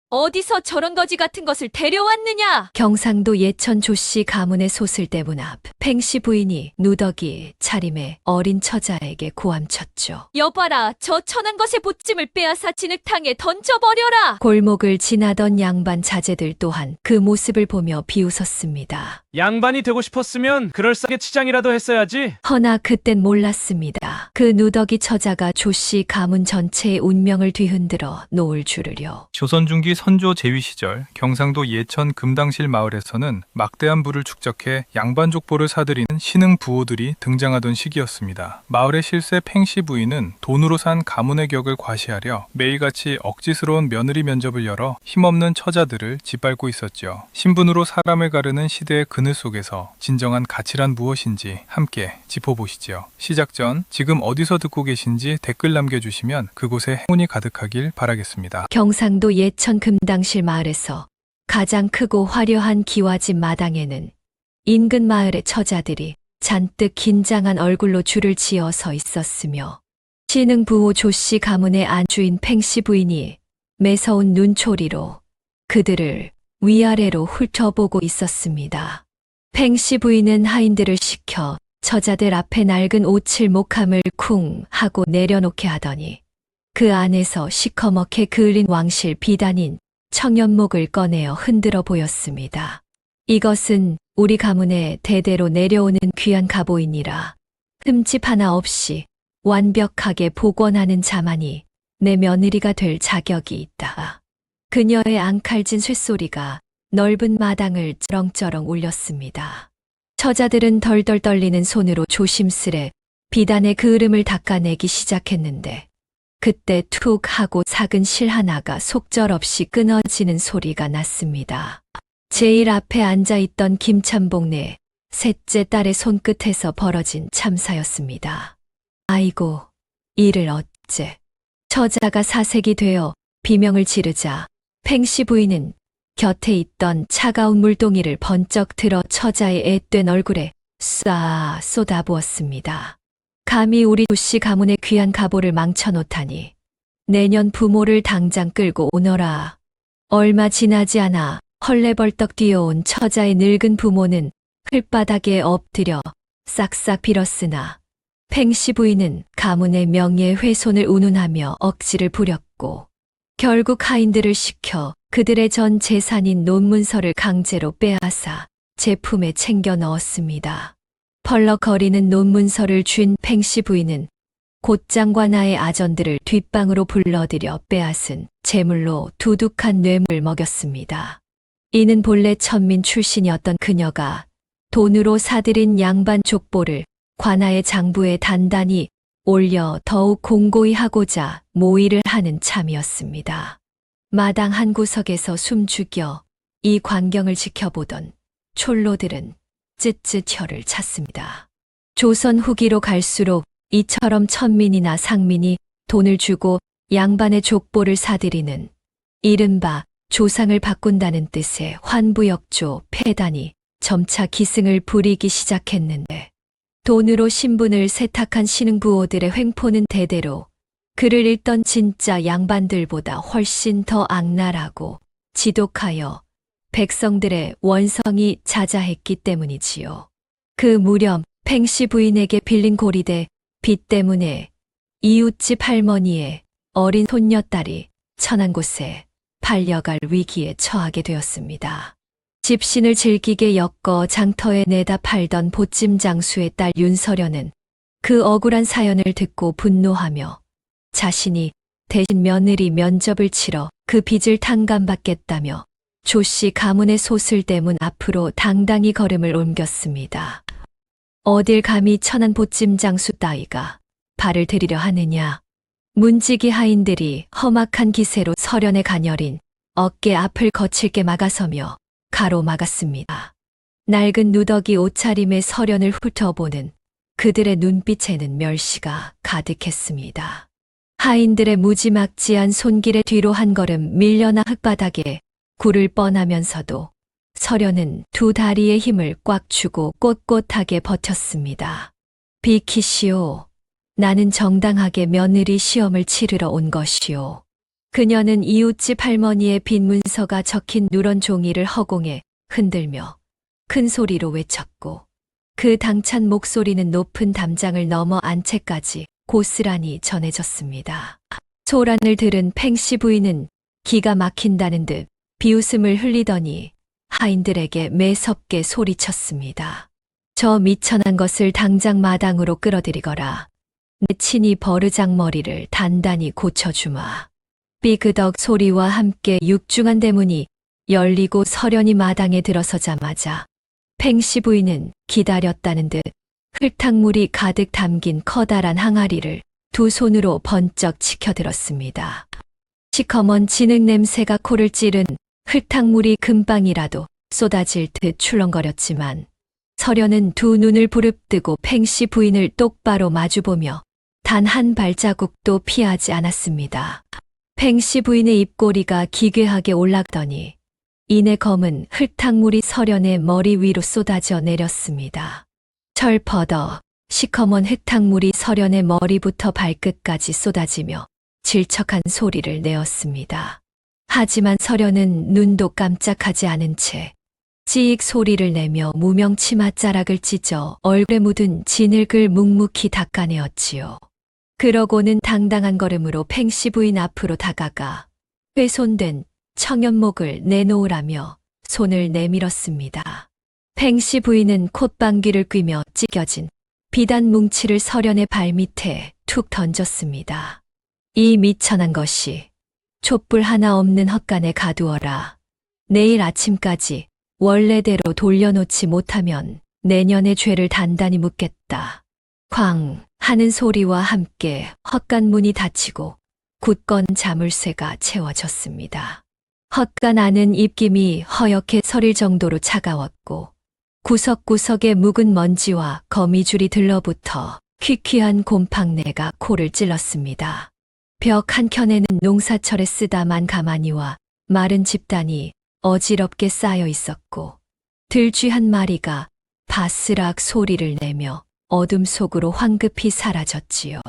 어디서 저런 거지 같은 것을 데려왔느냐? 경상도 예천 조씨 가문의 소슬대 문 앞 팽씨 부인이 누더기 차림의 어린 처자에게 고함쳤죠. 여봐라, 저 천한 것의 보찜을 빼앗아 진흙탕에 던져버려라. 골목을 지나던 양반 자제들 또한 그 모습을 보며 비웃었습니다. 양반이 되고 싶었으면 그럴싸하게 치장이라도 했어야지. 허나 그땐 몰랐습니다. 그 누더기 처자가 조씨 가문 전체의 운명을 뒤흔들어 놓을 줄을요. 조선 중기 선조 제위 시절 경상도 예천 금당실 마을에서는 막대한 부를 축적해 양반 족보를 사들이는 신흥 부호들이 등장하던 시기였습니다. 마을의 실세 팽씨 부인은 돈으로 산 가문의 격을 과시하려 매일같이 억지스러운 며느리 면접을 열어 힘없는 처자들을 짓밟고 있었죠. 신분으로 사람을 가르는 시대의 그늘 속에서 진정한 가치란 무엇인지 함께 짚어보시죠. 시작 전 지금 어디서 듣고 계신지 댓글 남겨주시면 그곳에 행운이 가득하길 바라겠습니다. 경상도 예천 금당실 마을에서 가장 크고 화려한 기와집 마당에는 인근 마을의 처자들이 잔뜩 긴장한 얼굴로 줄을 지어 서 있었으며 신흥 부호 조씨 가문의 안주인 팽씨 부인이 매서운 눈초리로 그들을 위아래로 훑어보고 있었습니다. 팽씨 부인은 하인들을 시켜 처자들 앞에 낡은 오칠 목함을 쿵 하고 내려놓게 하더니 그 안에서 시커멓게 그을린 왕실 비단인 청연목을 꺼내어 흔들어 보였습니다. 이것은 우리 가문에 대대로 내려오는 귀한 갑오이니라. 흠집 하나 없이 완벽하게 복원하는 자만이 내 며느리가 될 자격이 있다. 그녀의 앙칼진 쇳소리가 넓은 마당을 쩌렁쩌렁 울렸습니다. 처자들은 덜덜 떨리는 손으로 조심스레 비단의 그을음을 닦아내기 시작했는데 그때 툭 하고 작은 실 하나가 속절없이 끊어지는 소리가 났습니다. 제일 앞에 앉아있던 김참복네 셋째 딸의 손끝에서 벌어진 참사였습니다. 아이고, 이를 어째. 처자가 사색이 되어 비명을 지르자 팽씨 부인은 곁에 있던 차가운 물동이를 번쩍 들어 처자의 앳된 얼굴에 쏴 쏟아부었습니다. 감히 우리 조씨 가문의 귀한 갑오를 망쳐놓다니. 내년 부모를 당장 끌고 오너라. 얼마 지나지 않아 헐레벌떡 뛰어온 처자의 늙은 부모는 흘바닥에 엎드려 싹싹 빌었으나 팽씨 부인은 가문의 명예에 훼손을 운운하며 억지를 부렸고 결국 하인들을 시켜 그들의 전 재산인 논문서를 강제로 빼앗아 제품에 챙겨 넣었습니다. 펄럭거리는 논문서를 쥔 팽씨 부인은 곧장과 나의 아전들을 뒷방으로 불러들여 빼앗은 재물로 두둑한 뇌물을 먹였습니다. 이는 본래 천민 출신이었던 그녀가 돈으로 사들인 양반 족보를 관아의 장부에 단단히 올려 더욱 공고히 하고자 모의를 하는 참이었습니다. 마당 한 구석에서 숨죽여 이 광경을 지켜보던 촐로들은 쯧쯧 혀를 찼습니다. 조선 후기로 갈수록 이처럼 천민이나 상민이 돈을 주고 양반의 족보를 사들이는 이른바 조상을 바꾼다는 뜻의 환부역조 폐단이 점차 기승을 부리기 시작했는데 돈으로 신분을 세탁한 신흥부호들의 횡포는 대대로 그를 읽던 진짜 양반들보다 훨씬 더 악랄하고 지독하여 백성들의 원성이 자자했기 때문이지요. 그 무렵 팽씨 부인에게 빌린 고리대 빚 때문에 이웃집 할머니의 어린 손녀딸이 천한 곳에 팔려갈 위기에 처하게 되었습니다. 집신을 질기게 엮어 장터에 내다 팔던 보찜 장수의 딸 윤서련은 그 억울한 사연을 듣고 분노하며 자신이 대신 며느리 면접을 치러 그 빚을 탕감받겠다며 조씨 가문의 소슬대문 앞으로 당당히 걸음을 옮겼습니다. 어딜 감히 천한 보찜 장수 따위가 발을 들이려 하느냐. 문지기 하인들이 험악한 기세로 서련의 가녀린 어깨 앞을 거칠게 막아서며 가로막았습니다. 낡은 누더기 옷차림의 서련을 훑어보는 그들의 눈빛에는 멸시가 가득했습니다. 하인들의 무지막지한 손길에 뒤로 한 걸음 밀려나 흙바닥에 굴을 뻔하면서도 서련은 두 다리의 힘을 꽉 주고 꼿꼿하게 버텼습니다. 비키시오. 나는 정당하게 며느리 시험을 치르러 온 것이오. 그녀는 이웃집 할머니의 빈 문서가 적힌 누런 종이를 허공에 흔들며 큰 소리로 외쳤고 그 당찬 목소리는 높은 담장을 넘어 안채까지 고스란히 전해졌습니다. 소란을 들은 팽씨 부인은 기가 막힌다는 듯 비웃음을 흘리더니 하인들에게 매섭게 소리쳤습니다. 저 미천한 것을 당장 마당으로 끌어들이거라. 내 친히 버르장머리를 단단히 고쳐주마. 삐그덕 소리와 함께 육중한 대문이 열리고 서련이 마당에 들어서자마자 팽씨 부인은 기다렸다는 듯 흙탕물이 가득 담긴 커다란 항아리를 두 손으로 번쩍 치켜들었습니다. 시커먼 진흙 냄새가 코를 찌른 흙탕물이 금방이라도 쏟아질 듯 출렁거렸지만 서련은 두 눈을 부릅뜨고 팽씨 부인을 똑바로 마주보며 단 한 발자국도 피하지 않았습니다. 팽씨 부인의 입꼬리가 기괴하게 올라더니 이내 검은 흙탕물이 서련의 머리 위로 쏟아져 내렸습니다. 철퍼더 시커먼 흙탕물이 서련의 머리부터 발끝까지 쏟아지며 질척한 소리를 내었습니다. 하지만 서련은 눈도 깜짝하지 않은 채 찌익 소리를 내며 무명 치맛자락을 찢어 얼굴에 묻은 진흙을 묵묵히 닦아내었지요. 그러고는 당당한 걸음으로 팽씨 부인 앞으로 다가가 훼손된 청연목을 내놓으라며 손을 내밀었습니다. 팽씨 부인은 콧방귀를 뀌며 찢겨진 비단 뭉치를 서련의 발밑에 툭 던졌습니다. 이 미천한 것이 촛불 하나 없는 헛간에 가두어라. 내일 아침까지 원래대로 돌려놓지 못하면 내년의 죄를 단단히 묻겠다. 쾅 하는 소리와 함께 헛간 문이 닫히고 굳건 자물쇠가 채워졌습니다. 헛간 안은 입김이 허옇게 서릴 정도로 차가웠고 구석구석에 묵은 먼지와 거미줄이 들러붙어 퀴퀴한 곰팡내가 코를 찔렀습니다. 벽 한켠에는 농사철에 쓰다만 가마니와 마른 집단이 어지럽게 쌓여 있었고 들쥐 한 마리가 바스락 소리를 내며 어둠 속으로 황급히 사라졌지요.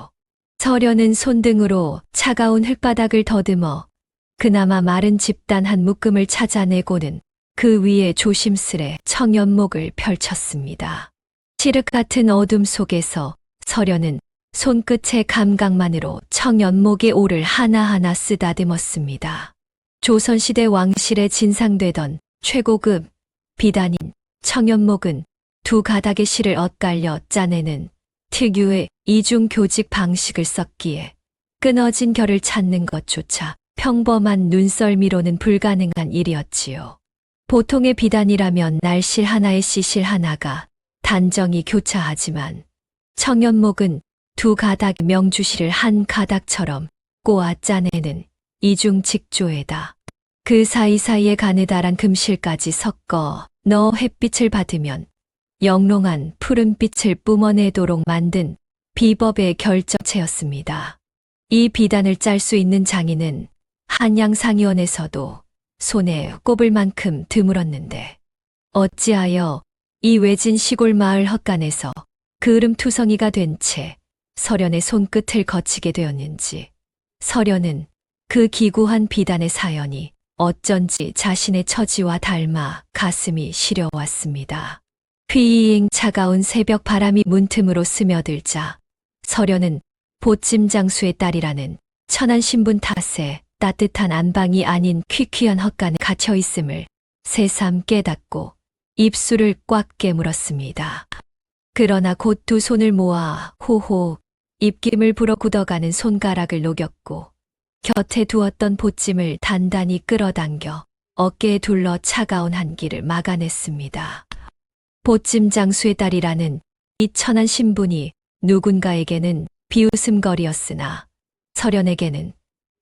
서련은 손등으로 차가운 흙바닥을 더듬어 그나마 마른 집단 한 묶음을 찾아내고는 그 위에 조심스레 청연목을 펼쳤습니다. 칠흑 같은 어둠 속에서 서련은 손끝의 감각만으로 청연목의 올을 하나하나 쓰다듬었습니다. 조선시대 왕실에 진상되던 최고급 비단인 청연목은 두 가닥의 실을 엇갈려 짜내는 특유의 이중 교직 방식을 썼기에 끊어진 결을 찾는 것조차 평범한 눈썰미로는 불가능한 일이었지요. 보통의 비단이라면 날실 하나에 시실 하나가 단정히 교차하지만 청연목은 두 가닥 명주실을 한 가닥처럼 꼬아 짜내는 이중 직조에다 그 사이사이에 가느다란 금실까지 섞어 넣어 햇빛을 받으면 영롱한 푸른빛을 뿜어내도록 만든 비법의 결정체였습니다. 이 비단을 짤 수 있는 장인은 한양상의원에서도 손에 꼽을 만큼 드물었는데 어찌하여 이 외진 시골 마을 헛간에서 그을음투성이가 된 채 서련의 손끝을 거치게 되었는지 서련은 그 기구한 비단의 사연이 어쩐지 자신의 처지와 닮아 가슴이 시려왔습니다. 휘잉 차가운 새벽 바람이 문틈으로 스며들자 서련은 보찜 장수의 딸이라는 천한 신분 탓에 따뜻한 안방이 아닌 퀴퀴한 헛간에 갇혀 있음을 새삼 깨닫고 입술을 꽉 깨물었습니다. 그러나 곧 두 손을 모아 호호 입김을 불어 굳어가는 손가락을 녹였고 곁에 두었던 보찜을 단단히 끌어당겨 어깨에 둘러 차가운 한기를 막아냈습니다. 보찜 장수의 딸이라는 이 천한 신분이 누군가에게는 비웃음거리였으나 서련에게는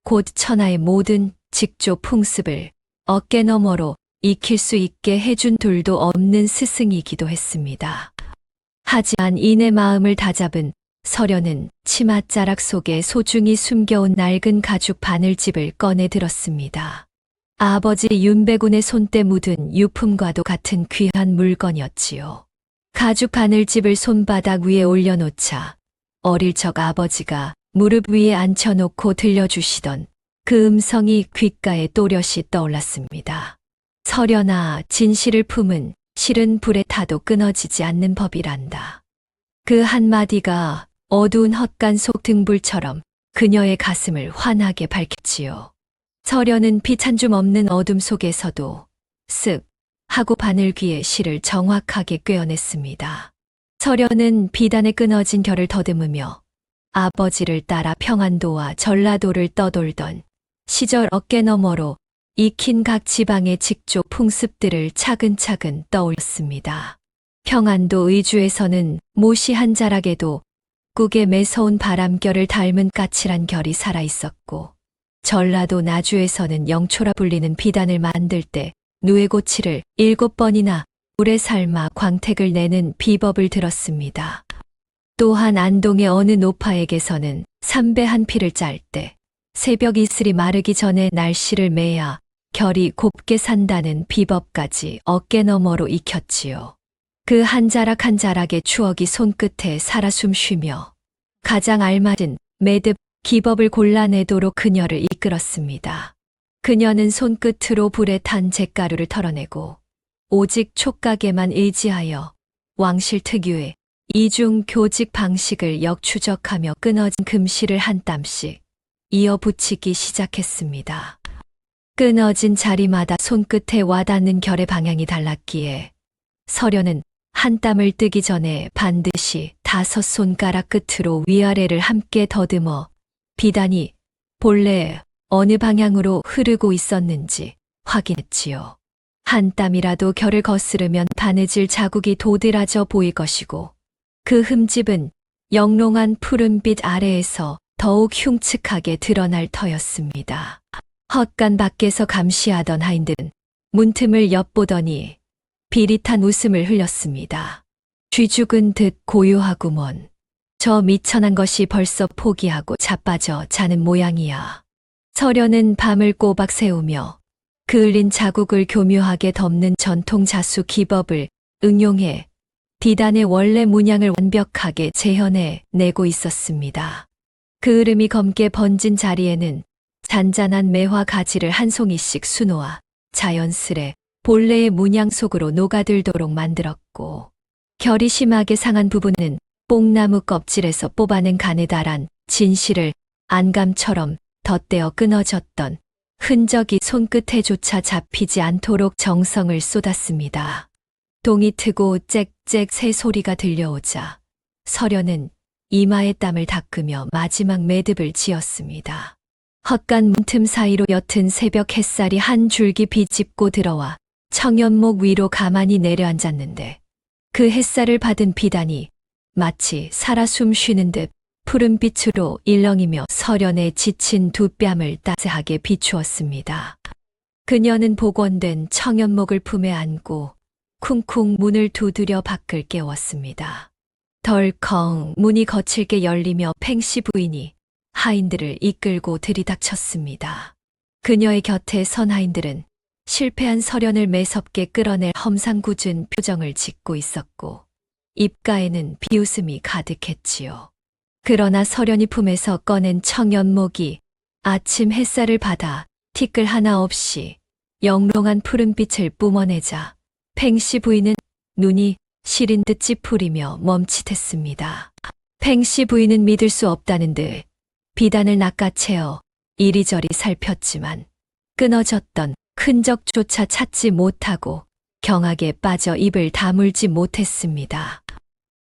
곧 천하의 모든 직조 풍습을 어깨 너머로 익힐 수 있게 해준 둘도 없는 스승이기도 했습니다. 하지만 이내 마음을 다잡은 서련은 치맛자락 속에 소중히 숨겨온 낡은 가죽 바늘집을 꺼내 들었습니다. 아버지 윤배군의 손때 묻은 유품과도 같은 귀한 물건이었지요. 가죽 바늘집을 손바닥 위에 올려놓자 어릴 적 아버지가 무릎 위에 앉혀놓고 들려주시던 그 음성이 귓가에 또렷이 떠올랐습니다. 서련아, 진실을 품은 실은 불에 타도 끊어지지 않는 법이란다. 그 한마디가 어두운 헛간 속 등불처럼 그녀의 가슴을 환하게 밝혔지요. 서련은 빛 한 줌 없는 어둠 속에서도 쓱 하고 바늘귀에 실을 정확하게 꿰어냈습니다. 서련은 비단에 끊어진 결을 더듬으며 아버지를 따라 평안도와 전라도를 떠돌던 시절 어깨너머로 익힌 각 지방의 직조 풍습들을 차근차근 떠올렸습니다. 평안도 의주에서는 모시 한 자락에도 국의 매서운 바람결을 닮은 까칠한 결이 살아있었고, 전라도 나주에서는 영초라 불리는 비단을 만들 때 누에고치를 7번이나 물에 삶아 광택을 내는 비법을 들었습니다. 또한 안동의 어느 노파에게서는 삼배 한 피를 짤 때 새벽 이슬이 마르기 전에 날씨를 매야 결이 곱게 산다는 비법까지 어깨너머로 익혔지요. 그 한 자락 한 자락의 추억이 손끝에 살아 숨쉬며 가장 알맞은 매듭 기법을 골라내도록 그녀를 이끌었습니다. 그녀는 손끝으로 불에 탄 잿가루를 털어내고 오직 촉각에만 의지하여 왕실 특유의 이중 교직 방식을 역추적하며 끊어진 금실을 한 땀씩 이어 붙이기 시작했습니다. 끊어진 자리마다 손끝에 와닿는 결의 방향이 달랐기에 서련은 한 땀을 뜨기 전에 반드시 5 손가락 끝으로 위아래를 함께 더듬어 비단이 본래 어느 방향으로 흐르고 있었는지 확인했지요. 한 땀이라도 결을 거스르면 바느질 자국이 도드라져 보일 것이고 그 흠집은 영롱한 푸른빛 아래에서 더욱 흉측하게 드러날 터였습니다. 헛간 밖에서 감시하던 하인들은 문틈을 엿보더니 비릿한 웃음을 흘렸습니다. 쥐죽은 듯 고요하구먼. 저 미천한 것이 벌써 포기하고 자빠져 자는 모양이야. 서련은 밤을 꼬박 새우며 그을린 자국을 교묘하게 덮는 전통 자수 기법을 응용해 비단의 원래 문양을 완벽하게 재현해 내고 있었습니다. 그 으름이 검게 번진 자리에는 잔잔한 매화 가지를 한 송이씩 수놓아 자연스레 본래의 문양 속으로 녹아들도록 만들었고, 결이 심하게 상한 부분은 뽕나무 껍질에서 뽑아낸 가느다란 진실을 안감처럼 덧대어 끊어졌던 흔적이 손끝에조차 잡히지 않도록 정성을 쏟았습니다. 동이 트고 짹짹 새 소리가 들려오자 서련은 이마에 땀을 닦으며 마지막 매듭을 지었습니다. 헛간 문틈 사이로 옅은 새벽 햇살이 한 줄기 비집고 들어와 청연목 위로 가만히 내려앉았는데 그 햇살을 받은 비단이 마치 살아 숨쉬는 듯 푸른 빛으로 일렁이며 서련의 지친 두 뺨을 따스하게 비추었습니다. 그녀는 복원된 청연목을 품에 안고 쿵쿵 문을 두드려 밖을 깨웠습니다. 덜컹 문이 거칠게 열리며 팽씨 부인이 하인들을 이끌고 들이닥쳤습니다. 그녀의 곁에 선 하인들은 실패한 서련을 매섭게 끌어낼 험상궂은 표정을 짓고 있었고 입가에는 비웃음이 가득했지요. 그러나 서련이 품에서 꺼낸 청연목이 아침 햇살을 받아 티끌 하나 없이 영롱한 푸른빛을 뿜어내자 팽씨 부인은 눈이 시린 듯 찌푸리며 멈칫했습니다. 팽씨 부인은 믿을 수 없다는 듯 비단을 낚아채어 이리저리 살폈지만 끊어졌던 흔적조차 찾지 못하고 경악에 빠져 입을 다물지 못했습니다.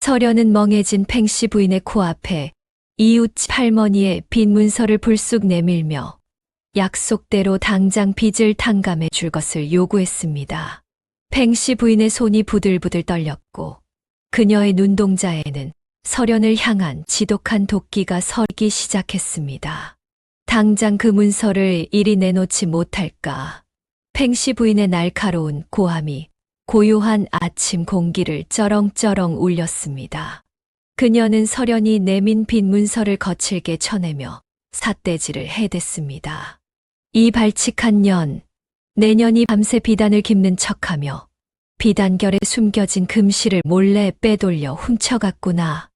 서련은 멍해진 팽씨 부인의 코앞에 이웃집 할머니의 빈 문서를 불쑥 내밀며 약속대로 당장 빚을 탕감해 줄 것을 요구했습니다. 팽씨 부인의 손이 부들부들 떨렸고 그녀의 눈동자에는 서련을 향한 지독한 도끼가 서기 시작했습니다. 당장 그 문서를 이리 내놓지 못할까. 팽씨 부인의 날카로운 고함이 고요한 아침 공기를 쩌렁쩌렁 울렸습니다. 그녀는 서련이 내민 빈 문서를 거칠게 쳐내며 삿대질을 해댔습니다. 이 발칙한 년, 내년이 밤새 비단을 깁는 척하며 비단결에 숨겨진 금실을 몰래 빼돌려 훔쳐갔구나.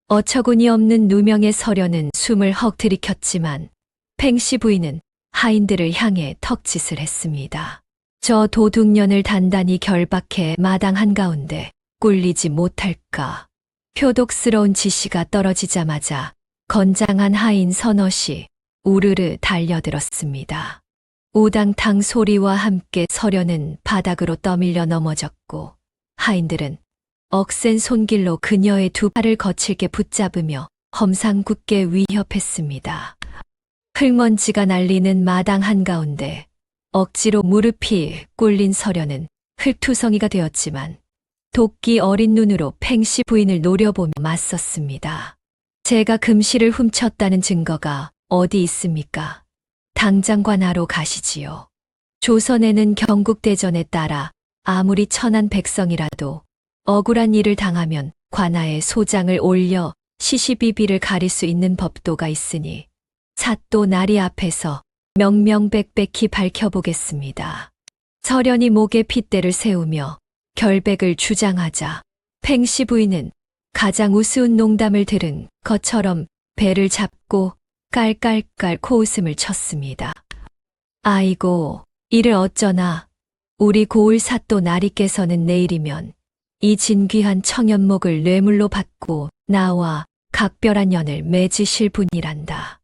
어처구니 없는 누명의 서련은 숨을 헉 들이켰지만 팽씨 부인은 하인들을 향해 턱짓을 했습니다. 저 도둑년을 단단히 결박해 마당 한가운데 꿀리지 못할까. 표독스러운 지시가 떨어지자마자 건장한 하인 서넛이 우르르 달려들었습니다. 우당탕 소리와 함께 서련은 바닥으로 떠밀려 넘어졌고 하인들은 억센 손길로 그녀의 두 팔을 거칠게 붙잡으며 험상궂게 위협했습니다. 흙먼지가 날리는 마당 한가운데 억지로 무릎이 꿇린 서련은 흙투성이가 되었지만 도끼 어린 눈으로 팽씨 부인을 노려보며 맞섰습니다. 제가 금실을 훔쳤다는 증거가 어디 있습니까? 당장 관하로 가시지요. 조선에는 경국대전에 따라 아무리 천한 백성이라도 억울한 일을 당하면 관하에 소장을 올려 시시비비를 가릴 수 있는 법도가 있으니 사또 나리 앞에서 명명백백히 밝혀보겠습니다. 서련이 목에 핏대를 세우며 결백을 주장하자 팽씨 부인은 가장 우스운 농담을 들은 것처럼 배를 잡고 깔깔깔 코웃음을 쳤습니다. 아이고, 이를 어쩌나. 우리 고을 사또 나리께서는 내일이면 이 진귀한 청연목을 뇌물로 받고 나와 각별한 연을 맺으실 분이란다.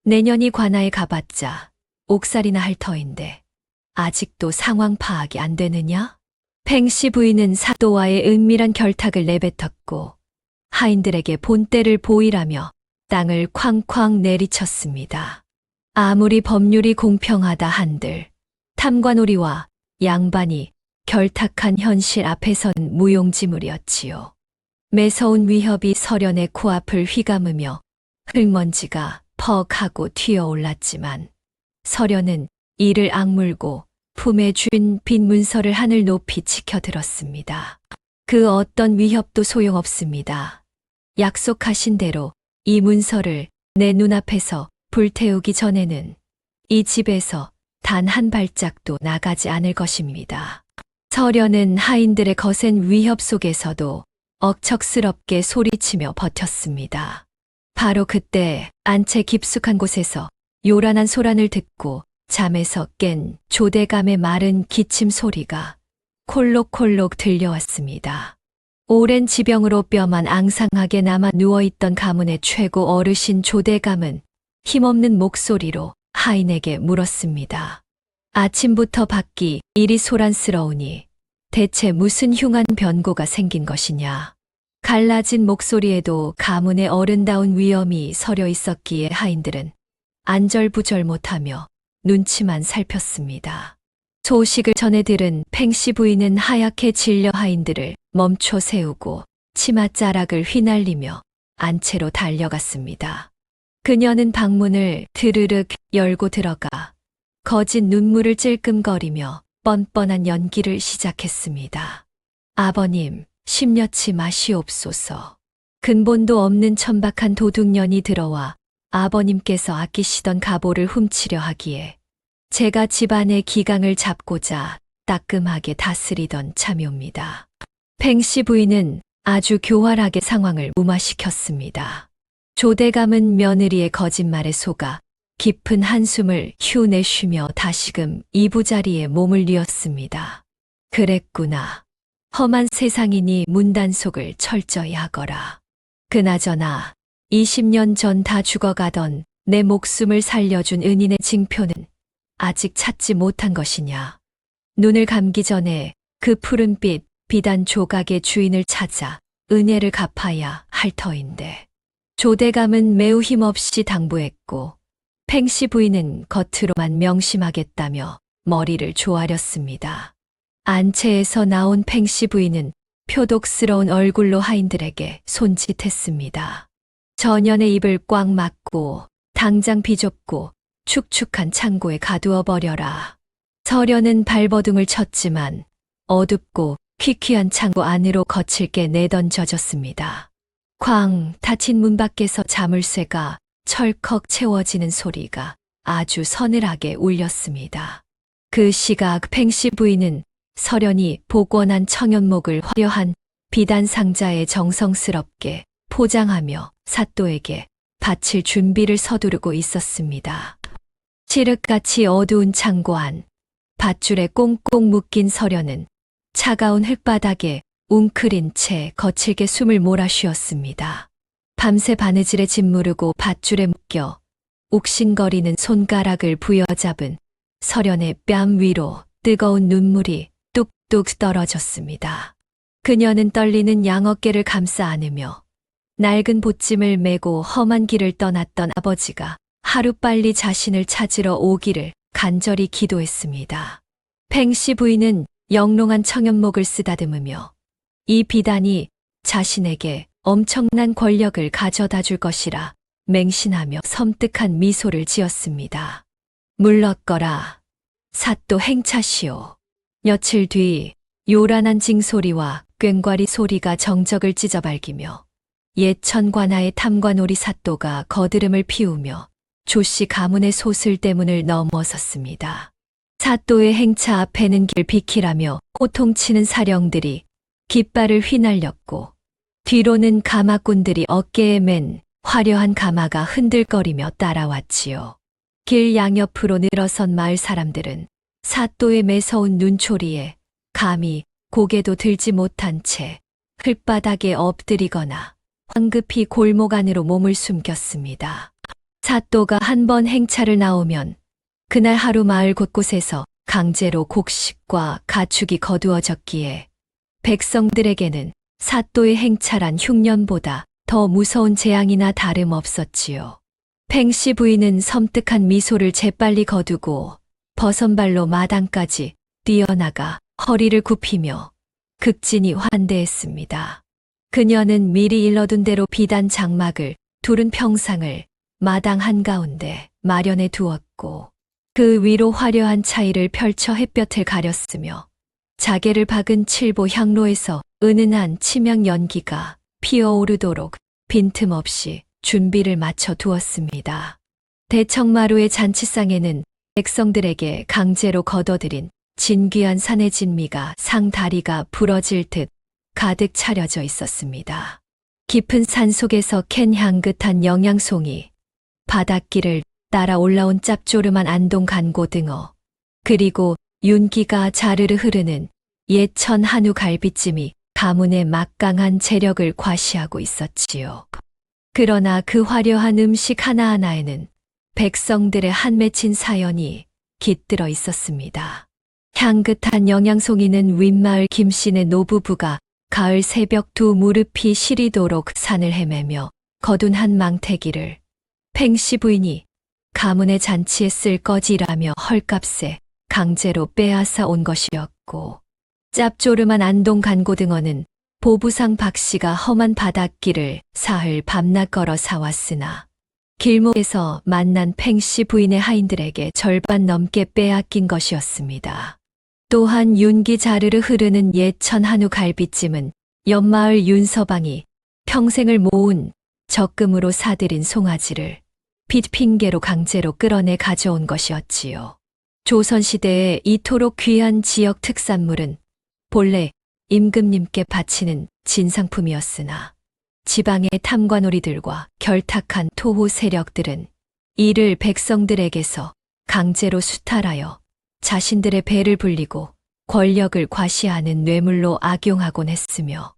내년이 관아에 가봤자 옥살이나 할 터인데 아직도 상황 파악이 안 되느냐? 팽씨 부인은 사도와의 은밀한 결탁을 내뱉었고 하인들에게 본때를 보이라며 땅을 쾅쾅 내리쳤습니다. 아무리 법률이 공평하다 한들 탐관오리와 양반이 결탁한 현실 앞에선 무용지물이었지요. 매서운 위협이 서련의 코앞을 휘감으며 흙먼지가 퍽하고 튀어올랐지만 서련은 이를 악물고 품에 쥔 빈 문서를 하늘 높이 치켜들었습니다. 그 어떤 위협도 소용없습니다. 약속하신 대로 이 문서를 내 눈앞에서 불태우기 전에는 이 집에서 단 한 발짝도 나가지 않을 것입니다. 서련은 하인들의 거센 위협 속에서도 억척스럽게 소리치며 버텼습니다. 바로 그때 안채 깊숙한 곳에서 요란한 소란을 듣고 잠에서 깬 조대감의 마른 기침 소리가 콜록콜록 들려왔습니다. 오랜 지병으로 뼈만 앙상하게 남아 누워있던 가문의 최고 어르신 조대감은 힘없는 목소리로 하인에게 물었습니다. 아침부터 밖이 이리 소란스러우니 대체 무슨 흉한 변고가 생긴 것이냐. 갈라진 목소리에도 가문의 어른다운 위엄이 서려 있었기에 하인들은 안절부절 못하며 눈치만 살폈습니다. 소식을 전해 들은 팽씨 부인은 하얗게 질려 하인들을 멈춰 세우고 치맛자락을 휘날리며 안채로 달려갔습니다. 그녀는 방문을 드르륵 열고 들어가 거짓 눈물을 찔끔거리며 뻔뻔한 연기를 시작했습니다. 아버님, 심려치 마시옵소서. 근본도 없는 천박한 도둑년이 들어와 아버님께서 아끼시던 가보를 훔치려 하기에 제가 집안의 기강을 잡고자 따끔하게 다스리던 참요입니다. 팽씨 부인은 아주 교활하게 상황을 무마시켰습니다. 조대감은 며느리의 거짓말에 속아 깊은 한숨을 휴 내쉬며 다시금 이부자리에 몸을 뉘었습니다. 그랬구나. 험한 세상이니 문단속을 철저히 하거라. 그나저나 20년 전 다 죽어가던 내 목숨을 살려준 은인의 징표는 아직 찾지 못한 것이냐. 눈을 감기 전에 그 푸른빛 비단 조각의 주인을 찾아 은혜를 갚아야 할 터인데. 조대감은 매우 힘없이 당부했고 팽씨 부인은 겉으로만 명심하겠다며 머리를 조아렸습니다. 안채에서 나온 팽씨 부인은 표독스러운 얼굴로 하인들에게 손짓했습니다. 전연의 입을 꽉 막고 당장 비좁고 축축한 창고에 가두어 버려라. 서련은 발버둥을 쳤지만 어둡고 퀴퀴한 창고 안으로 거칠게 내던져졌습니다. 쾅 닫힌 문 밖에서 자물쇠가 철컥 채워지는 소리가 아주 서늘하게 울렸습니다. 그 시각 팽씨 부인은 서련이 복원한 청연목을 화려한 비단 상자에 정성스럽게 포장하며 사또에게 바칠 준비를 서두르고 있었습니다. 칠흑같이 어두운 창고 안 밧줄에 꽁꽁 묶인 서련은 차가운 흙바닥에 웅크린 채 거칠게 숨을 몰아쉬었습니다. 밤새 바느질에 짓무르고 밧줄에 묶여 욱신거리는 손가락을 부여잡은 서련의 뺨 위로 뜨거운 눈물이 뚝뚝 떨어졌습니다. 그녀는 떨리는 양어깨를 감싸 안으며 낡은 보찜을 메고 험한 길을 떠났던 아버지가 하루빨리 자신을 찾으러 오기를 간절히 기도했습니다. 팽씨 부인은 영롱한 청연목을 쓰다듬으며 이 비단이 자신에게 엄청난 권력을 가져다 줄 것이라 맹신하며 섬뜩한 미소를 지었습니다. 물렀거라. 사또 행차시오. 며칠 뒤 요란한 징소리와 꽹과리 소리가 정적을 찢어발기며 예천 관하의 탐관오리 사또가 거드름을 피우며 조씨 가문의 소슬 대문을 넘어섰습니다. 사또의 행차 앞에는 길 비키라며 호통치는 사령들이 깃발을 휘날렸고 뒤로는 가마꾼들이 어깨에 맨 화려한 가마가 흔들거리며 따라왔지요. 길 양옆으로 늘어선 마을 사람들은 사또의 매서운 눈초리에 감히 고개도 들지 못한 채 흙바닥에 엎드리거나 황급히 골목 안으로 몸을 숨겼습니다. 사또가 한 번 행차를 나오면 그날 하루 마을 곳곳에서 강제로 곡식과 가축이 거두어졌기에 백성들에게는 사또의 행차란 흉년보다 더 무서운 재앙이나 다름없었지요. 팽씨 부인은 섬뜩한 미소를 재빨리 거두고 버선발로 마당까지 뛰어나가 허리를 굽히며 극진히 환대했습니다. 그녀는 미리 일러둔 대로 비단 장막을 두른 평상을 마당 한가운데 마련해 두었고 그 위로 화려한 차이를 펼쳐 햇볕을 가렸으며 자개를 박은 칠보 향로에서 은은한 치명 연기가 피어오르도록 빈틈없이 준비를 마쳐 두었습니다. 대청마루의 잔치상에는 백성들에게 강제로 거둬들인 진귀한 산의 진미가 상다리가 부러질 듯 가득 차려져 있었습니다. 깊은 산 속에서 캔 향긋한 영양송이, 바닷길을 따라 올라온 짭조름한 안동 간고등어, 그리고 윤기가 자르르 흐르는 예천 한우 갈비찜이 가문의 막강한 재력을 과시하고 있었지요. 그러나 그 화려한 음식 하나하나에는 백성들의 한 맺힌 사연이 깃들어 있었습니다. 향긋한 영양송이는 윗마을 김씨네 노부부가 가을 새벽 두 무릎이 시리도록 산을 헤매며 거둔 한 망태기를 팽씨 부인이 가문의 잔치에 쓸 거지라며 헐값에 강제로 빼앗아 온 것이었고, 짭조름한 안동 간고등어는 보부상 박씨가 험한 바닷길을 사흘 밤낮 걸어 사왔으나 길목에서 만난 팽씨 부인의 하인들에게 절반 넘게 빼앗긴 것이었습니다. 또한 윤기 자르르 흐르는 예천 한우 갈비찜은 옆마을 윤서방이 평생을 모은 적금으로 사들인 송아지를 빚 핑계로 강제로 끌어내 가져온 것이었지요. 조선시대에 이토록 귀한 지역 특산물은 본래 임금님께 바치는 진상품이었으나 지방의 탐관오리들과 결탁한 토호 세력들은 이를 백성들에게서 강제로 수탈하여 자신들의 배를 불리고 권력을 과시하는 뇌물로 악용하곤 했으며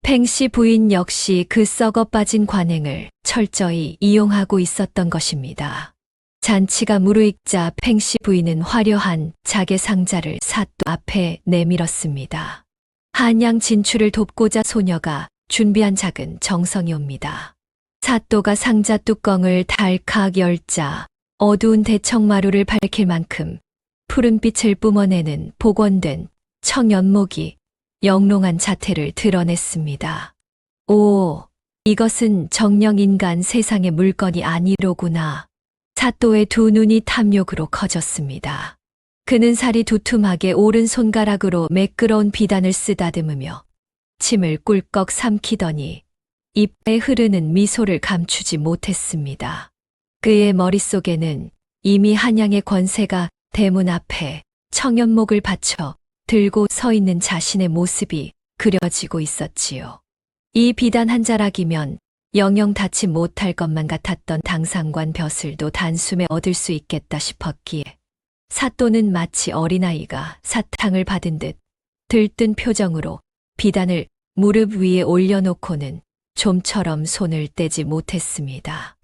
팽씨 부인 역시 그 썩어 빠진 관행을 철저히 이용하고 있었던 것입니다. 잔치가 무르익자 팽씨 부인은 화려한 자개 상자를 사또 앞에 내밀었습니다. 한양 진출을 돕고자 소녀가 준비한 작은 정성이옵니다. 사또가 상자 뚜껑을 달칵 열자 어두운 대청마루를 밝힐 만큼 푸른빛을 뿜어내는 복원된 청연목이 영롱한 자태를 드러냈습니다. 오, 이것은 정령 인간 세상의 물건이 아니로구나. 사또의 두 눈이 탐욕으로 커졌습니다. 그는 살이 두툼하게 오른 손가락으로 매끄러운 비단을 쓰다듬으며 침을 꿀꺽 삼키더니 입에 흐르는 미소를 감추지 못했습니다. 그의 머릿속에는 이미 한양의 권세가 대문 앞에 청연목을 받쳐 들고 서 있는 자신의 모습이 그려지고 있었지요. 이 비단 한 자락이면 영영 닿지 못할 것만 같았던 당상관 벼슬도 단숨에 얻을 수 있겠다 싶었기에 사또는 마치 어린아이가 사탕을 받은 듯 들뜬 표정으로 비단을 무릎 위에 올려놓고는 좀처럼 손을 떼지 못했습니다.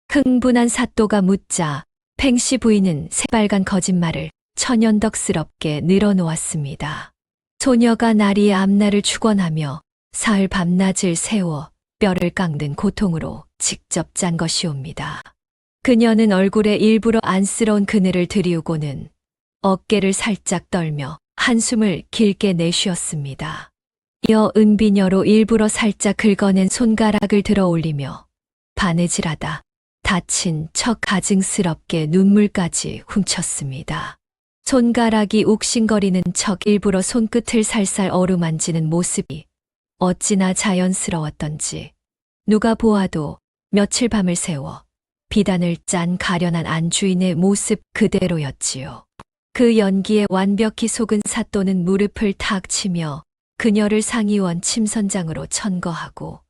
흥분한 사또가 묻자 팽씨 부인은 새빨간 거짓말을 천연덕스럽게 늘어놓았습니다. 소녀가 나리의 앞날을 축원하며 사흘 밤낮을 세워 뼈를 깎는 고통으로 직접 짠 것이옵니다. 그녀는 얼굴에 일부러 안쓰러운 그늘을 들이우고는 어깨를 살짝 떨며 한숨을 길게 내쉬었습니다. 이어 은비녀로 일부러 살짝 긁어낸 손가락을 들어 올리며 바느질하다 다친 척 가증스럽게 눈물까지 훔쳤습니다. 손가락이 욱신거리는 척 일부러 손끝을 살살 어루만지는 모습이 어찌나 자연스러웠던지 누가 보아도 며칠 밤을 새워 비단을 짠 가련한 안주인의 모습 그대로였지요. 그 연기에 완벽히 속은 사또는 무릎을 탁 치며 그녀를 상의원 침선장으로 천거하고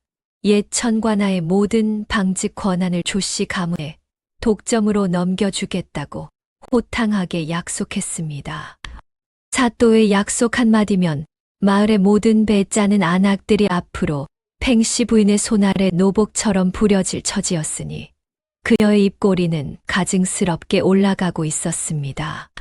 옛 천관하의 모든 방직 권한을 조씨 가문에 독점으로 넘겨주겠다고 호탕하게 약속했습니다. 사또의 약속 한마디면 마을의 모든 배 짜는 안악들이 앞으로 팽씨 부인의 손 아래 노복처럼 부려질 처지였으니 그녀의 입꼬리는 가증스럽게 올라가고 있었습니다.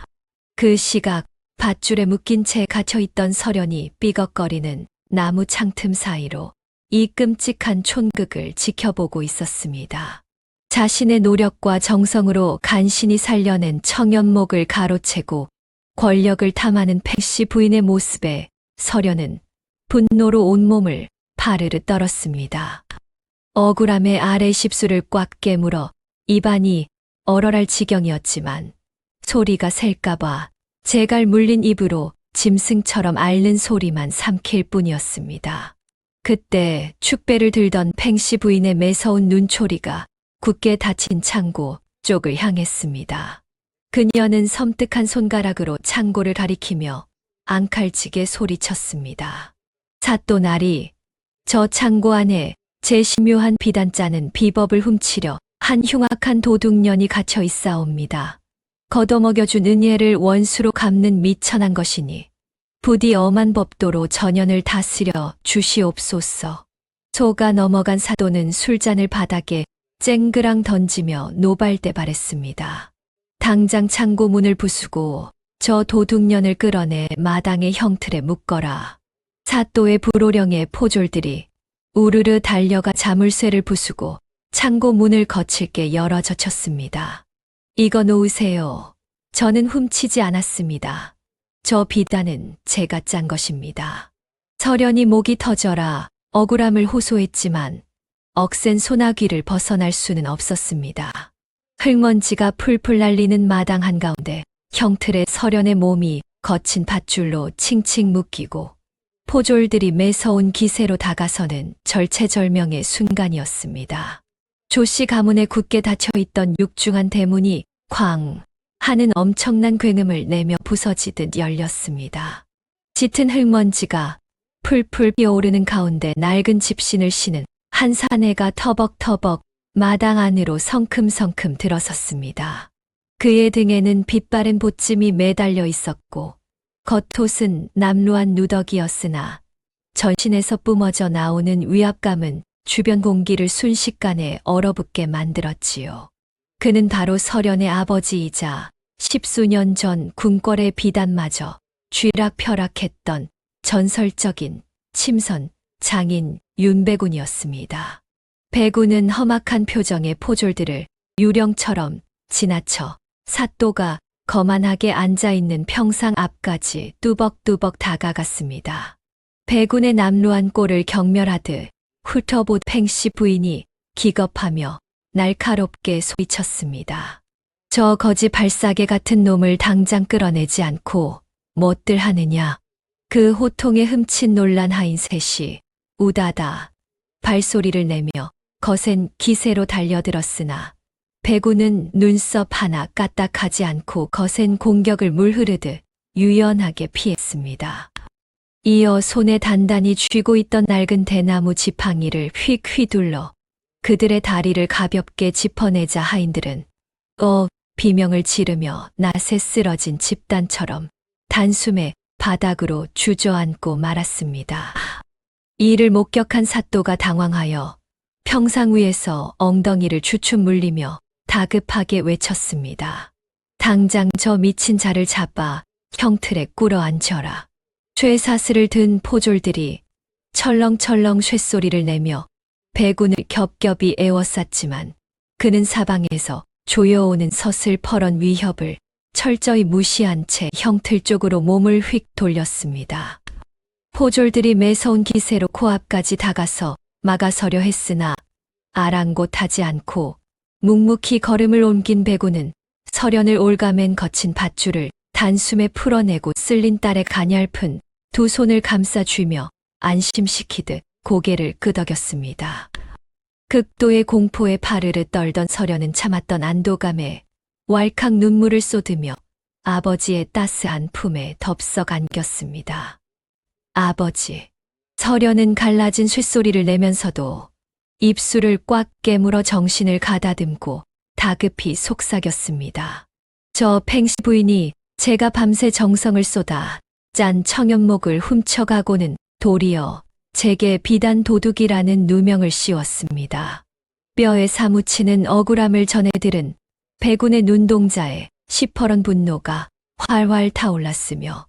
그 시각 밧줄에 묶인 채 갇혀있던 서련이 삐걱거리는 나무 창틈 사이로 이 끔찍한 촌극을 지켜보고 있었습니다. 자신의 노력과 정성으로 간신히 살려낸 청연목을 가로채고 권력을 탐하는 팽씨 부인의 모습에 서련은 분노로 온몸을 파르르 떨었습니다. 억울함에 아래 십수를 꽉 깨물어 입안이 얼얼할 지경이었지만 소리가 셀까봐 재갈 물린 입으로 짐승처럼 앓는 소리만 삼킬 뿐이었습니다. 그때 축배를 들던 팽씨 부인의 매서운 눈초리가 굳게 닫힌 창고 쪽을 향했습니다. 그녀는 섬뜩한 손가락으로 창고를 가리키며 앙칼지게 소리쳤습니다. 사또 나리, 저 창고 안에 제 심묘한 비단 짜는 비법을 훔치려 한 흉악한 도둑년이 갇혀 있사옵니다. 걷어먹여준 은혜를 원수로 갚는 미천한 것이니 부디 엄한 법도로 전연을 다스려 주시옵소서. 속아 넘어간 사도는 술잔을 바닥에 쨍그랑 던지며 노발대발했습니다. 당장 창고 문을 부수고 저 도둑년을 끌어내 마당의 형틀에 묶어라. 사또의 불호령의 포졸들이 우르르 달려가 자물쇠를 부수고 창고 문을 거칠게 열어 젖혔습니다. 이거 놓으세요. 저는 훔치지 않았습니다. 저 비단은 제가 짠 것입니다. 서련이 목이 터져라 억울함을 호소했지만 억센 소나귀를 벗어날 수는 없었습니다. 흙먼지가 풀풀 날리는 마당 한가운데 형틀에 서련의 몸이 거친 밧줄로 칭칭 묶이고 포졸들이 매서운 기세로 다가서는 절체절명의 순간이었습니다. 조씨 가문에 굳게 닫혀있던 육중한 대문이 쾅 하는 엄청난 굉음을 내며 부서지듯 열렸습니다. 짙은 흙먼지가 풀풀 피어오르는 가운데 낡은 집신을 신은 한 사내가 터벅터벅 마당 안으로 성큼성큼 들어섰습니다. 그의 등에는 빛바랜 보찜이 매달려 있었고 겉옷은 남루한 누더기였으나 전신에서 뿜어져 나오는 위압감은 주변 공기를 순식간에 얼어붙게 만들었지요. 그는 바로 서련의 아버지이자 십수년 전 궁궐의 비단마저 쥐락펴락했던 전설적인 침선 장인 윤배군이었습니다. 배군은 험악한 표정의 포졸들을 유령처럼 지나쳐 사또가 거만하게 앉아있는 평상 앞까지 뚜벅뚜벅 다가갔습니다. 배군의 남루한 꼴을 경멸하듯 훑어본 팽씨 부인이 기겁하며 날카롭게 소리쳤습니다. 저 거지 발사개 같은 놈을 당장 끌어내지 않고 뭣들 하느냐. 그 호통에 흠칫 놀란 하인 셋이 우다다 발소리를 내며 거센 기세로 달려들었으나 배구는 눈썹 하나 까딱하지 않고 거센 공격을 물흐르듯 유연하게 피했습니다. 이어 손에 단단히 쥐고 있던 낡은 대나무 지팡이를 휙 휘둘러 그들의 다리를 가볍게 짚어내자 하인들은 비명을 지르며 낫에 쓰러진 집단처럼 단숨에 바닥으로 주저앉고 말았습니다. 이를 목격한 사또가 당황하여 평상 위에서 엉덩이를 추춤 물리며 다급하게 외쳤습니다. 당장 저 미친 자를 잡아 형틀에 꿇어 앉혀라. 쇠사슬을 든 포졸들이 철렁철렁 쇳소리를 내며 배군을 겹겹이 에워쌌지만 그는 사방에서 조여오는 서슬퍼런 위협을 철저히 무시한 채 형틀 쪽으로 몸을 휙 돌렸습니다. 포졸들이 매서운 기세로 코앞까지 다가서 막아서려 했으나 아랑곳하지 않고 묵묵히 걸음을 옮긴 배군은 서련을 올가맨 거친 밧줄을 단숨에 풀어내고 쓸린 딸의 가냘픈 두 손을 감싸 쥐며 안심시키듯 고개를 끄덕였습니다. 극도의 공포에 파르르 떨던 서련은 참았던 안도감에 왈칵 눈물을 쏟으며 아버지의 따스한 품에 덥석 안겼습니다. 아버지. 서련은 갈라진 쇳소리를 내면서도 입술을 꽉 깨물어 정신을 가다듬고 다급히 속삭였습니다. 저 팽시 부인이 제가 밤새 정성을 쏟아 짠 청연목을 훔쳐가고는 도리어 제게 비단 도둑이라는 누명을 씌웠습니다. 뼈에 사무치는 억울함을 전해들은 배군의 눈동자에 시퍼런 분노가 활활 타올랐으며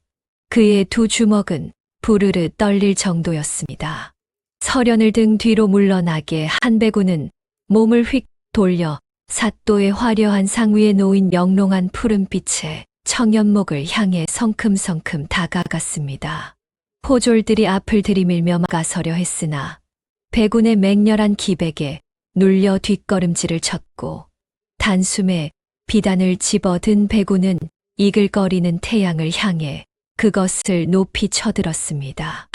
그의 두 주먹은 부르르 떨릴 정도였습니다. 서련을 등 뒤로 물러나게 한 배군은 몸을 휙 돌려 사또의 화려한 상위에 놓인 영롱한 푸른빛의 청연목을 향해 성큼성큼 다가갔습니다. 포졸들이 앞을 들이밀며 막아서려 했으나 배군의 맹렬한 기백에 눌려 뒷걸음질을 쳤고 단숨에 비단을 집어든 배군은 이글거리는 태양을 향해 그것을 높이 쳐들었습니다.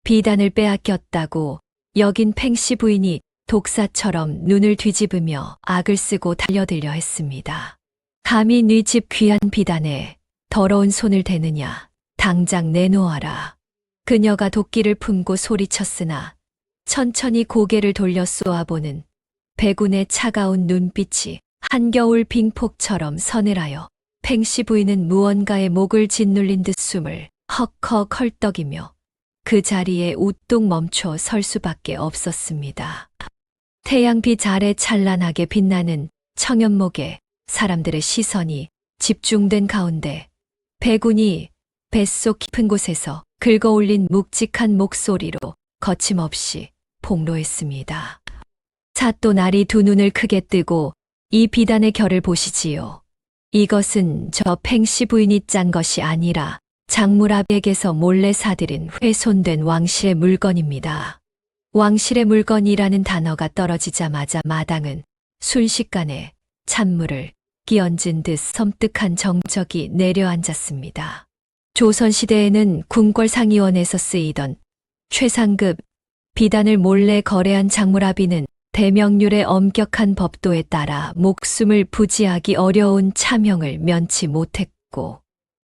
비단을 빼앗겼다고 여긴 팽시 부인이 독사처럼 눈을 뒤집으며 악을 쓰고 달려들려 했습니다. 감히 네 집 귀한 비단에 더러운 손을 대느냐. 당장 내놓아라. 그녀가 도끼를 품고 소리쳤으나 천천히 고개를 돌려 쏘아보는 배군의 차가운 눈빛이 한겨울 빙폭처럼 서늘하여 팽시 부인은 무언가에 목을 짓눌린 듯 숨을 헉헉 헐떡이며 그 자리에 우뚝 멈춰 설 수밖에 없었습니다. 태양빛 아래 찬란하게 빛나는 청연목에 사람들의 시선이 집중된 가운데 배군이 뱃속 깊은 곳에서 긁어올린 묵직한 목소리로 거침없이 폭로했습니다. 사또 날이 두 눈을 크게 뜨고 이 비단의 결을 보시지요. 이것은 저 팽시 부인이 짠 것이 아니라 장물아비에게서 몰래 사들인 훼손된 왕실의 물건입니다. 왕실의 물건이라는 단어가 떨어지자마자 마당은 순식간에 찬물을 끼얹은 듯 섬뜩한 정적이 내려앉았습니다. 조선시대에는 궁궐상의원에서 쓰이던 최상급 비단을 몰래 거래한 장물아비는 대명률의 엄격한 법도에 따라 목숨을 부지하기 어려운 차명을 면치 못했고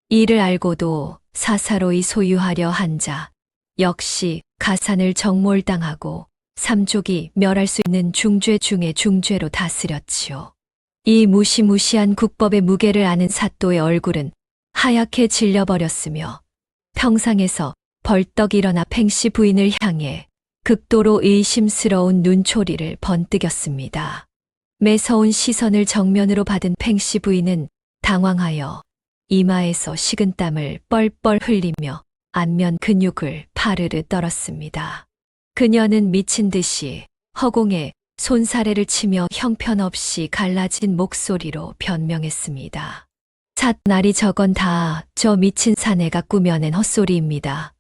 이를 알고도 사사로이 소유하려 한 자 역시 가산을 정몰당하고 삼족이 멸할 수 있는 중죄 중의 중죄로 다스렸지요. 이 무시무시한 국법의 무게를 아는 사또의 얼굴은 하얗게 질려버렸으며 평상에서 벌떡 일어나 팽시 부인을 향해 극도로 의심스러운 눈초리를 번뜩였습니다. 매서운 시선을 정면으로 받은 팽시 부인은 당황하여 이마에서 식은땀을 뻘뻘 흘리며 안면 근육을 파르르 떨었습니다. 그녀는 미친 듯이 허공에 손사래를 치며 형편없이 갈라진 목소리로 변명했습니다. 삿날이 저건 다 저 미친 사내가 꾸며낸 헛소리입니다.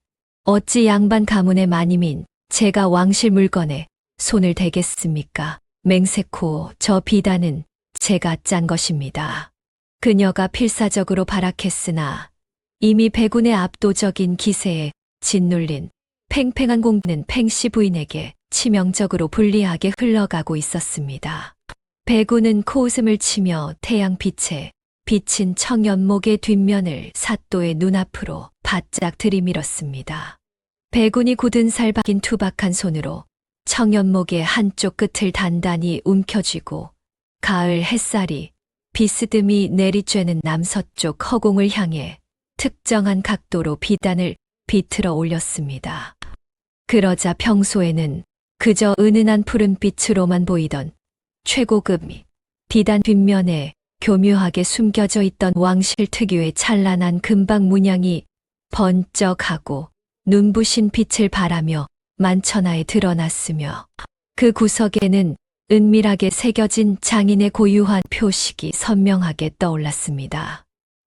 어찌 양반 가문의 마님인 제가 왕실 물건에 손을 대겠습니까? 맹세코 저 비단은 제가 짠 것입니다. 그녀가 필사적으로 발악했으나 이미 배군의 압도적인 기세에 짓눌린 팽팽한 공는 팽시 부인에게 치명적으로 불리하게 흘러가고 있었습니다. 배군은 코웃음을 치며 태양빛에 비친 청연목의 뒷면을 사또의 눈앞으로 바짝 들이밀었습니다. 배군이 굳은 살 박인 투박한 손으로 청연목의 한쪽 끝을 단단히 움켜쥐고 가을 햇살이 비스듬히 내리쬐는 남서쪽 허공을 향해 특정한 각도로 비단을 비틀어 올렸습니다. 그러자 평소에는 그저 은은한 푸른빛으로만 보이던 최고급 비단 뒷면에 교묘하게 숨겨져 있던 왕실 특유의 찬란한 금박 문양이 번쩍하고 눈부신 빛을 발하며 만천하에 드러났으며 그 구석에는 은밀하게 새겨진 장인의 고유한 표식이 선명하게 떠올랐습니다.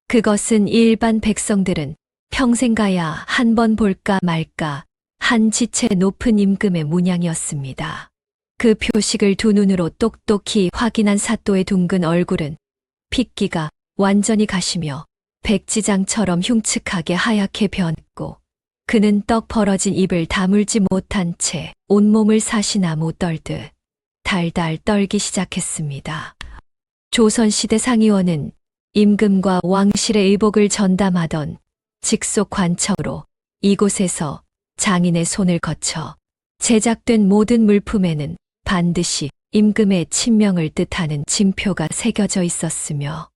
그것은 일반 백성들은 평생 가야 한 번 볼까 말까 한 지체 높은 임금의 문양이었습니다. 그 표식을 두 눈으로 똑똑히 확인한 사또의 둥근 얼굴은 핏기가 완전히 가시며 백지장처럼 흉측하게 하얗게 변했고 그는 떡 벌어진 입을 다물지 못한 채 온몸을 사시나무 떨듯 달달 떨기 시작했습니다. 조선시대 상의원은 임금과 왕실의 의복을 전담하던 직속 관청으로 이곳에서 장인의 손을 거쳐 제작된 모든 물품에는 반드시 임금의 친명을 뜻하는 징표가 새겨져 있었으며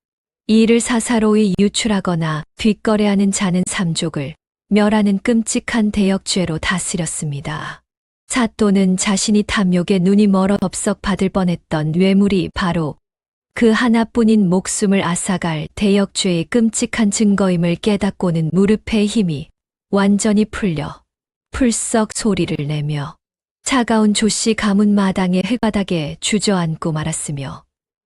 이를 사사로이 유출하거나 뒷거래하는 자는 삼족을 멸하는 끔찍한 대역죄로 다스렸습니다. 사또는 자신이 탐욕에 눈이 멀어 덥석 받을 뻔했던 뇌물이 바로 그 하나뿐인 목숨을 앗아갈 대역죄의 끔찍한 증거임을 깨닫고는 무릎의 힘이 완전히 풀려 풀썩 소리를 내며 차가운 조씨 가문 마당의 흙바닥에 주저앉고 말았으며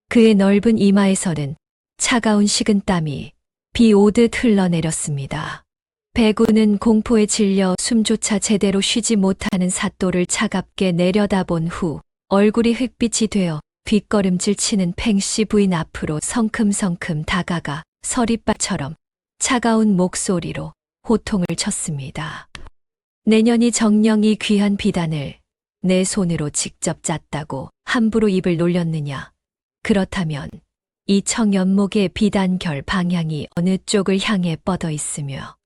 그의 넓은 이마에서는 차가운 식은땀이 비 오듯 흘러내렸습니다. 배구는 공포에 질려 숨조차 제대로 쉬지 못하는 사또를 차갑게 내려다본 후 얼굴이 흙빛이 되어 뒷걸음질 치는 팽씨 부인 앞으로 성큼성큼 다가가 서리바처럼 차가운 목소리로 호통을 쳤습니다. 내년이 정령이 귀한 비단을 내 손으로 직접 짰다고 함부로 입을 놀렸느냐. 그렇다면 이 청연목의 비단결 방향이 어느 쪽을 향해 뻗어 있으며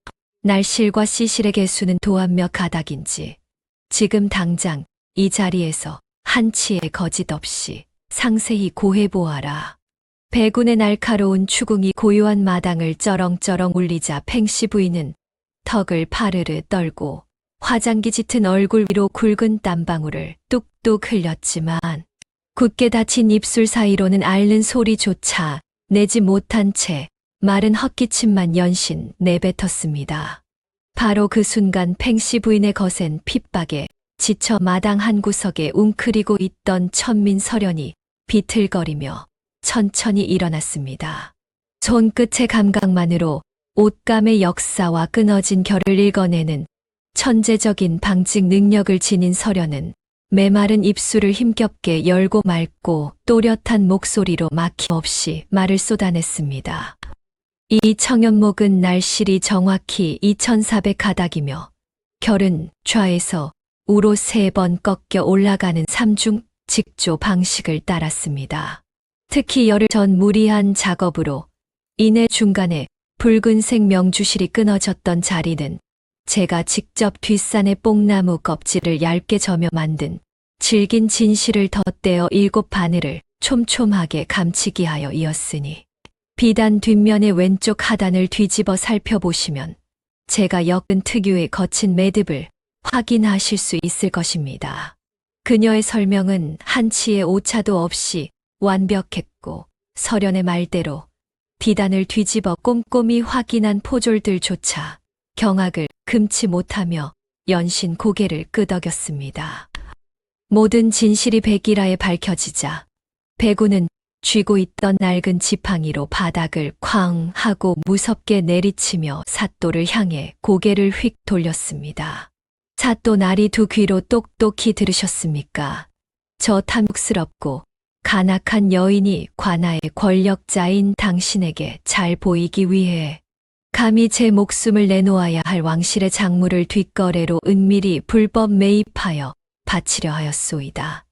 날실과 씨실의 개수는 도합 몇 가닥인지 지금 당장 이 자리에서 한치의 거짓 없이 상세히 고해보아라. 배군의 날카로운 추궁이 고요한 마당을 쩌렁쩌렁 울리자 팽씨 부인은 턱을 파르르 떨고 화장기 짙은 얼굴 위로 굵은 땀방울을 뚝뚝 흘렸지만 굳게 닫힌 입술 사이로는 앓는 소리조차 내지 못한 채 마른 헛기침만 연신 내뱉었습니다. 바로 그 순간 팽씨 부인의 거센 핏박에 지쳐 마당 한 구석에 웅크리고 있던 천민서련이 비틀거리며 천천히 일어났습니다. 손끝의 감각만으로 옷감의 역사와 끊어진 결을 읽어내는 천재적인 방직 능력을 지닌 서련은 메마른 입술을 힘겹게 열고 맑고 또렷한 목소리로 막힘없이 말을 쏟아냈습니다. 이 청연목은 날실이 정확히 2400가닥이며 결은 좌에서 우로 3번 꺾여 올라가는 삼중 직조 방식을 따랐습니다. 특히 열흘 전 무리한 작업으로 이내 중간에 붉은색 명주실이 끊어졌던 자리는 제가 직접 뒷산의 뽕나무 껍질을 얇게 저며 만든 질긴 진실을 덧대어 7바늘을 촘촘하게 감치기 하여 이었으니 비단 뒷면의 왼쪽 하단을 뒤집어 살펴보시면 제가 엮은 특유의 거친 매듭을 확인하실 수 있을 것입니다. 그녀의 설명은 한치의 오차도 없이 완벽했고 서련의 말대로 비단을 뒤집어 꼼꼼히 확인한 포졸들조차 경악을 금치 못하며 연신 고개를 끄덕였습니다. 모든 진실이 백일하에 밝혀지자 배구는 쥐고 있던 낡은 지팡이로 바닥을 쾅 하고 무섭게 내리치며 사또를 향해 고개를 휙 돌렸습니다. 사또 나리 두 귀로 똑똑히 들으셨습니까? 저 탐욕스럽고 간악한 여인이 관아의 권력자인 당신에게 잘 보이기 위해 감히 제 목숨을 내놓아야 할 왕실의 작물을 뒷거래로 은밀히 불법 매입하여 바치려 하였소이다.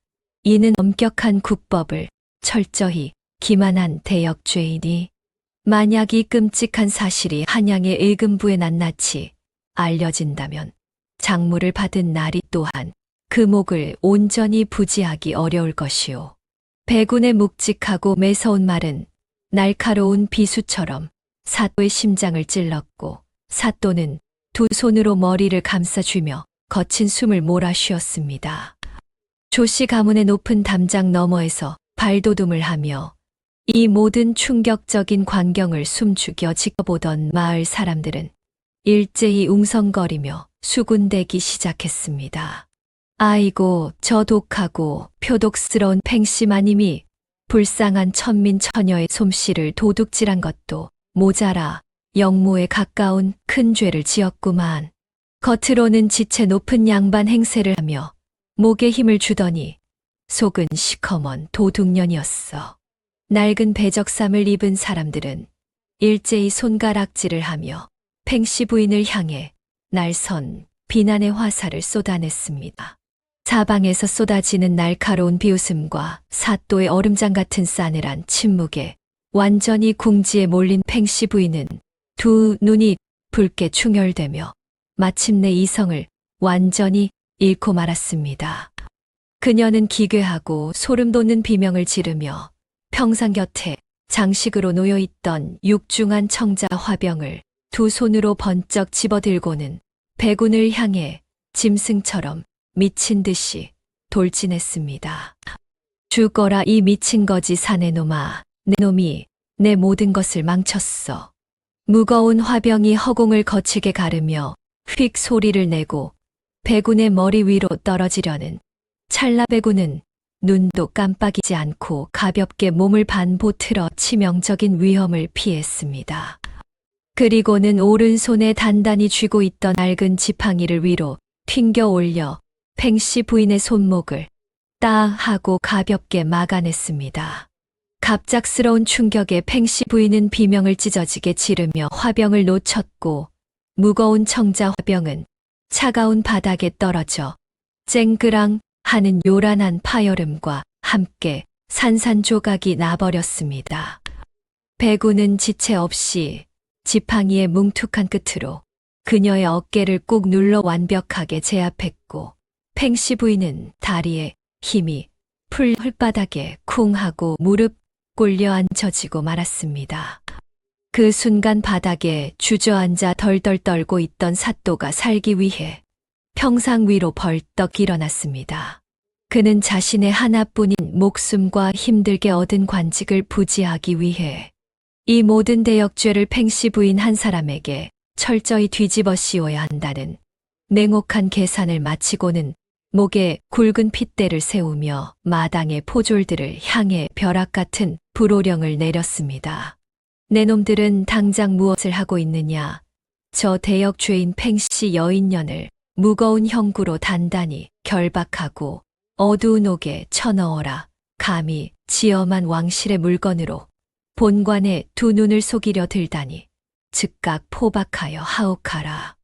이는 엄격한 국법을 철저히 기만한 대역죄이니 만약 이 끔찍한 사실이 한양의 의금부에 낱낱이 알려진다면 작물을 받은 나리 또한 그 목을 온전히 부지하기 어려울 것이오. 백운의 묵직하고 매서운 말은 날카로운 비수처럼 사또의 심장을 찔렀고 사또는 두 손으로 머리를 감싸쥐며 거친 숨을 몰아쉬었습니다. 조씨 가문의 높은 담장 너머에서 발돋움을 하며 이 모든 충격적인 광경을 숨죽여 지켜보던 마을 사람들은 일제히 웅성거리며 수군대기 시작했습니다. 아이고, 저 독하고 표독스러운 팽씨마님이 불쌍한 천민 처녀의 솜씨를 도둑질한 것도 모자라 영모에 가까운 큰 죄를 지었구만. 겉으로는 지체 높은 양반 행세를 하며 목에 힘을 주더니 속은 시커먼 도둑년이었어. 낡은 배적삼을 입은 사람들은 일제히 손가락질을 하며 팽씨 부인을 향해 날선 비난의 화살을 쏟아냈습니다. 사방에서 쏟아지는 날카로운 비웃음과 사또의 얼음장 같은 싸늘한 침묵에 완전히 궁지에 몰린 팽씨 부인은 두 눈이 붉게 충혈되며 마침내 이성을 완전히 잃고 말았습니다. 그녀는 기괴하고 소름 돋는 비명을 지르며 평상 곁에 장식으로 놓여있던 육중한 청자 화병을 두 손으로 번쩍 집어들고는 백운을 향해 짐승처럼 미친 듯이 돌진했습니다. 죽어라 이 미친 거지 사내놈아. 내 놈이 내 모든 것을 망쳤어. 무거운 화병이 허공을 거치게 가르며 휙 소리를 내고 백운의 머리 위로 떨어지려는 찰나 백운은 눈도 깜빡이지 않고 가볍게 몸을 반보 틀어 치명적인 위험을 피했습니다. 그리고는 오른손에 단단히 쥐고 있던 낡은 지팡이를 위로 튕겨 올려 팽씨 부인의 손목을 따 하고 가볍게 막아냈습니다. 갑작스러운 충격에 팽씨 부인은 비명을 찢어지게 지르며 화병을 놓쳤고 무거운 청자 화병은 차가운 바닥에 떨어져 쨍그랑 하는 요란한 파열음과 함께 산산조각이 나버렸습니다. 백운은 지체 없이 지팡이의 뭉툭한 끝으로 그녀의 어깨를 꾹 눌러 완벽하게 제압했고 팽씨 부인은 다리에 힘이 풀 흙바닥에 쿵 하고 무릎 꿇려 앉혀지고 말았습니다. 그 순간 바닥에 주저앉아 덜덜 떨고 있던 사또가 살기 위해 평상 위로 벌떡 일어났습니다. 그는 자신의 하나뿐인 목숨과 힘들게 얻은 관직을 부지하기 위해 이 모든 대역죄를 팽씨 부인 한 사람에게 철저히 뒤집어 씌워야 한다는 냉혹한 계산을 마치고는 목에 굵은 핏대를 세우며 마당의 포졸들을 향해 벼락 같은 불호령을 내렸습니다. 내 놈들은 당장 무엇을 하고 있느냐. 저 대역죄인 팽씨 여인년을 무거운 형구로 단단히 결박하고 어두운 옥에 쳐넣어라. 감히 지엄한 왕실의 물건으로 본관의 두 눈을 속이려 들다니 즉각 포박하여 하옥하라.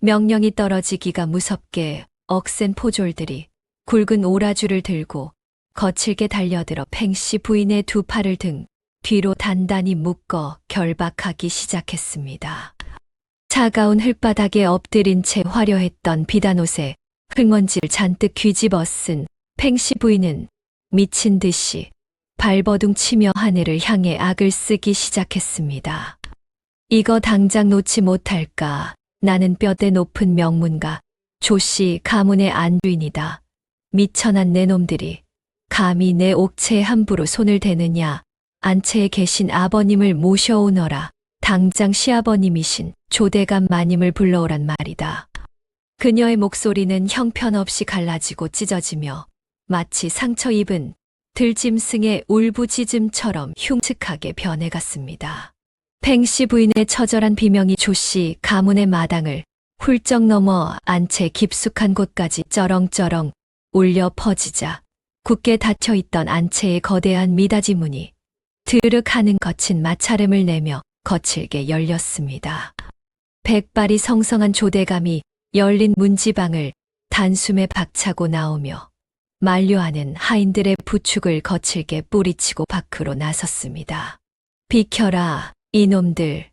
명령이 떨어지기가 무섭게 억센 포졸들이 굵은 오라줄을 들고 거칠게 달려들어 팽씨 부인의 두 팔을 등 뒤로 단단히 묶어 결박하기 시작했습니다. 차가운 흙바닥에 엎드린 채 화려했던 비단옷에 흙먼지를 잔뜩 뒤집어 쓴 팽씨 부인은 미친 듯이 발버둥 치며 하늘을 향해 악을 쓰기 시작했습니다. 이거 당장 놓지 못할까. 나는 뼈대 높은 명문가 조씨 가문의 안주인이다. 미천한 내 놈들이 감히 내 옥체에 함부로 손을 대느냐. 안채에 계신 아버님을 모셔오너라. 당장 시아버님이신 조대감 마님을 불러오란 말이다. 그녀의 목소리는 형편없이 갈라지고 찢어지며 마치 상처 입은 들짐승의 울부짖음처럼 흉측하게 변해갔습니다. 팽씨 부인의 처절한 비명이 조씨 가문의 마당을 훌쩍 넘어 안채 깊숙한 곳까지 쩌렁쩌렁 울려 퍼지자 굳게 닫혀있던 안채의 거대한 미닫이 문이 드륵 하는 거친 마찰음을 내며 거칠게 열렸습니다. 백발이 성성한 조대감이 열린 문지방을 단숨에 박차고 나오며 만류하는 하인들의 부축을 거칠게 뿌리치고 밖으로 나섰습니다. 비켜라, 이놈들.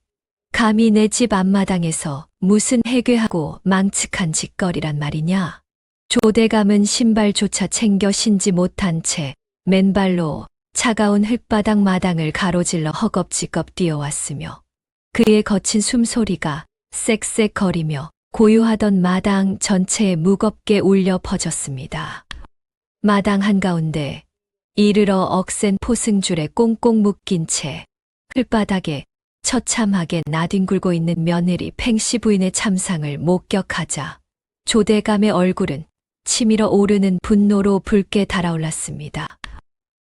감히 내 집 앞마당에서 무슨 해괴하고 망측한 짓거리란 말이냐? 조대감은 신발조차 챙겨 신지 못한 채 맨발로 차가운 흙바닥 마당을 가로질러 허겁지겁 뛰어왔으며 그의 거친 숨소리가 쌕쌕거리며 고요하던 마당 전체에 무겁게 울려 퍼졌습니다. 마당 한가운데 이르러 억센 포승줄에 꽁꽁 묶인 채 흙바닥에 처참하게 나뒹굴고 있는 며느리 팽씨 부인의 참상을 목격하자 조대감의 얼굴은 치밀어 오르는 분노로 붉게 달아올랐습니다.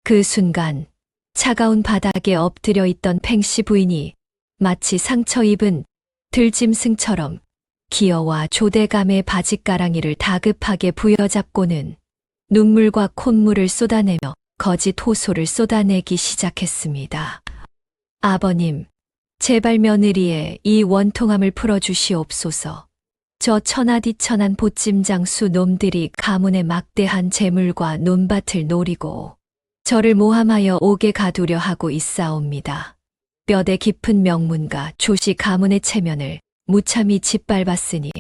그 순간 차가운 바닥에 엎드려 있던 팽씨 부인이 마치 상처 입은 들짐승처럼 기어와 조대감의 바짓가랑이를 다급하게 부여잡고는 눈물과 콧물을 쏟아내며 거짓 호소를 쏟아내기 시작했습니다. 아버님, 제발 며느리의 이 원통함을 풀어주시옵소서. 저 천하디천한 보찜장수 놈들이 가문의 막대한 재물과 논밭을 노리고 저를 모함하여 옥에 가두려 하고 있사옵니다. 뼈대 깊은 명문가 조씨 가문의 체면을 무참히 짓밟았으니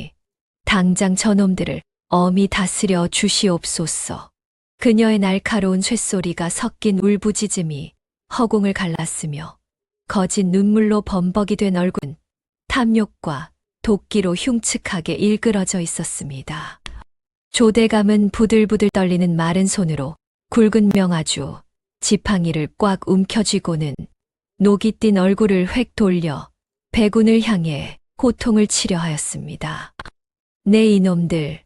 당장 저놈들을 엄히 다스려 주시옵소서. 그녀의 날카로운 쇳소리가 섞인 울부짖음이 허공을 갈랐으며 거짓 눈물로 범벅이 된 얼굴은 탐욕과 도끼로 흉측하게 일그러져 있었습니다. 조대감은 부들부들 떨리는 마른 손으로 굵은 명아주 지팡이를 꽉 움켜쥐고는 녹이 띤 얼굴을 획 돌려 백운을 향해 호통을 치려 하였습니다. 내 이놈들,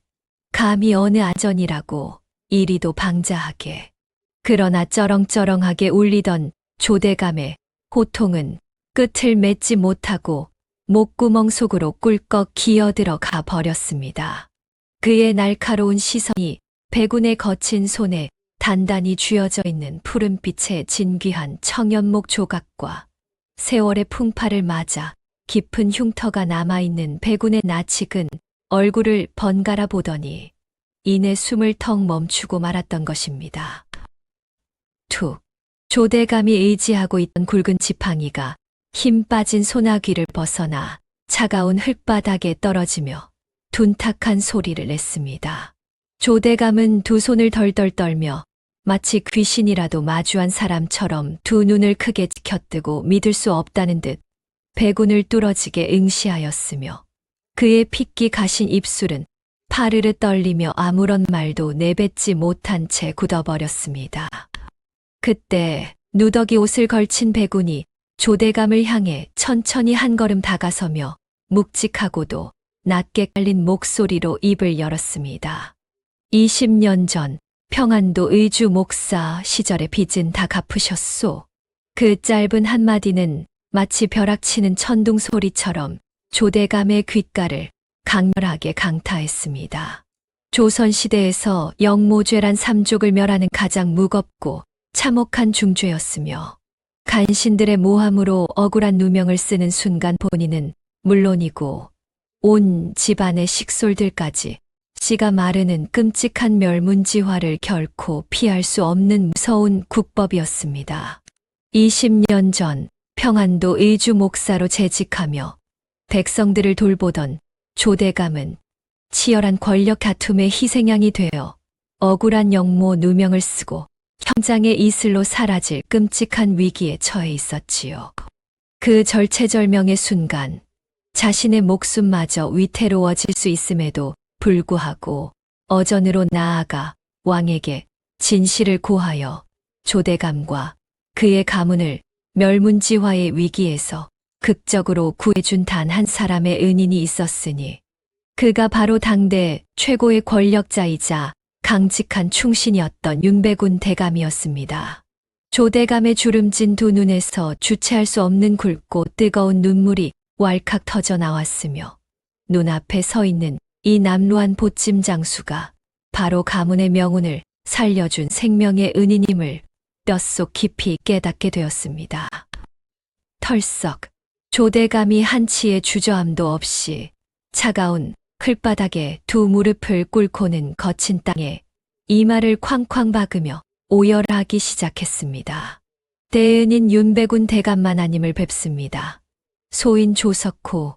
감히 어느 아전이라고 이리도 방자하게. 그러나 쩌렁쩌렁하게 울리던 조대감의 호통은 끝을 맺지 못하고 목구멍 속으로 꿀꺽 기어들어가 버렸습니다. 그의 날카로운 시선이 백운의 거친 손에 단단히 쥐어져 있는 푸른빛의 진귀한 청연목 조각과 세월의 풍파를 맞아 깊은 흉터가 남아있는 백운의 나치근 얼굴을 번갈아 보더니 이내 숨을 턱 멈추고 말았던 것입니다. 툭! 조대감이 의지하고 있던 굵은 지팡이가 힘 빠진 소나귀를 벗어나 차가운 흙바닥에 떨어지며 둔탁한 소리를 냈습니다. 조대감은 두 손을 덜덜 떨며 마치 귀신이라도 마주한 사람처럼 두 눈을 크게 치켜뜨고 믿을 수 없다는 듯 백운을 뚫어지게 응시하였으며 그의 핏기 가신 입술은 파르르 떨리며 아무런 말도 내뱉지 못한 채 굳어버렸습니다. 그때 누더기 옷을 걸친 백운이 조대감을 향해 천천히 한 걸음 다가서며 묵직하고도 낮게 깔린 목소리로 입을 열었습니다. 20년 전 평안도 의주 목사 시절의 빚은 다 갚으셨소. 그 짧은 한마디는 마치 벼락치는 천둥 소리처럼 조대감의 귓가를 강렬하게 강타했습니다. 조선시대에서 영모죄란 삼족을 멸하는 가장 무겁고 참혹한 중죄였으며 간신들의 모함으로 억울한 누명을 쓰는 순간 본인은 물론이고 온 집안의 식솔들까지 씨가 마르는 끔찍한 멸문지화를 결코 피할 수 없는 무서운 국법이었습니다. 20년 전 평안도 의주 목사로 재직하며 백성들을 돌보던 조대감은 치열한 권력 다툼의 희생양이 되어 억울한 영모 누명을 쓰고 형장의 이슬로 사라질 끔찍한 위기에 처해 있었지요. 그 절체절명의 순간 자신의 목숨마저 위태로워질 수 있음에도 불구하고 어전으로 나아가 왕에게 진실을 고하여 조대감과 그의 가문을 멸문지화의 위기에서 극적으로 구해준 단 한 사람의 은인이 있었으니 그가 바로 당대 최고의 권력자이자 강직한 충신이었던 윤백운 대감이었습니다. 조대감의 주름진 두 눈에서 주체할 수 없는 굵고 뜨거운 눈물이 왈칵 터져 나왔으며 눈앞에 서 있는 이 남루한 보찜 장수가 바로 가문의 명운을 살려준 생명의 은인임을 뼛속 깊이 깨닫게 되었습니다. 털썩 조대감이 한치의 주저함도 없이 차가운 클바닥에 두 무릎을 꿇고는 거친 땅에 이마를 쾅쾅 박으며 오열하기 시작했습니다. 대은인 윤백운 대감만하님을 뵙습니다. 소인 조석호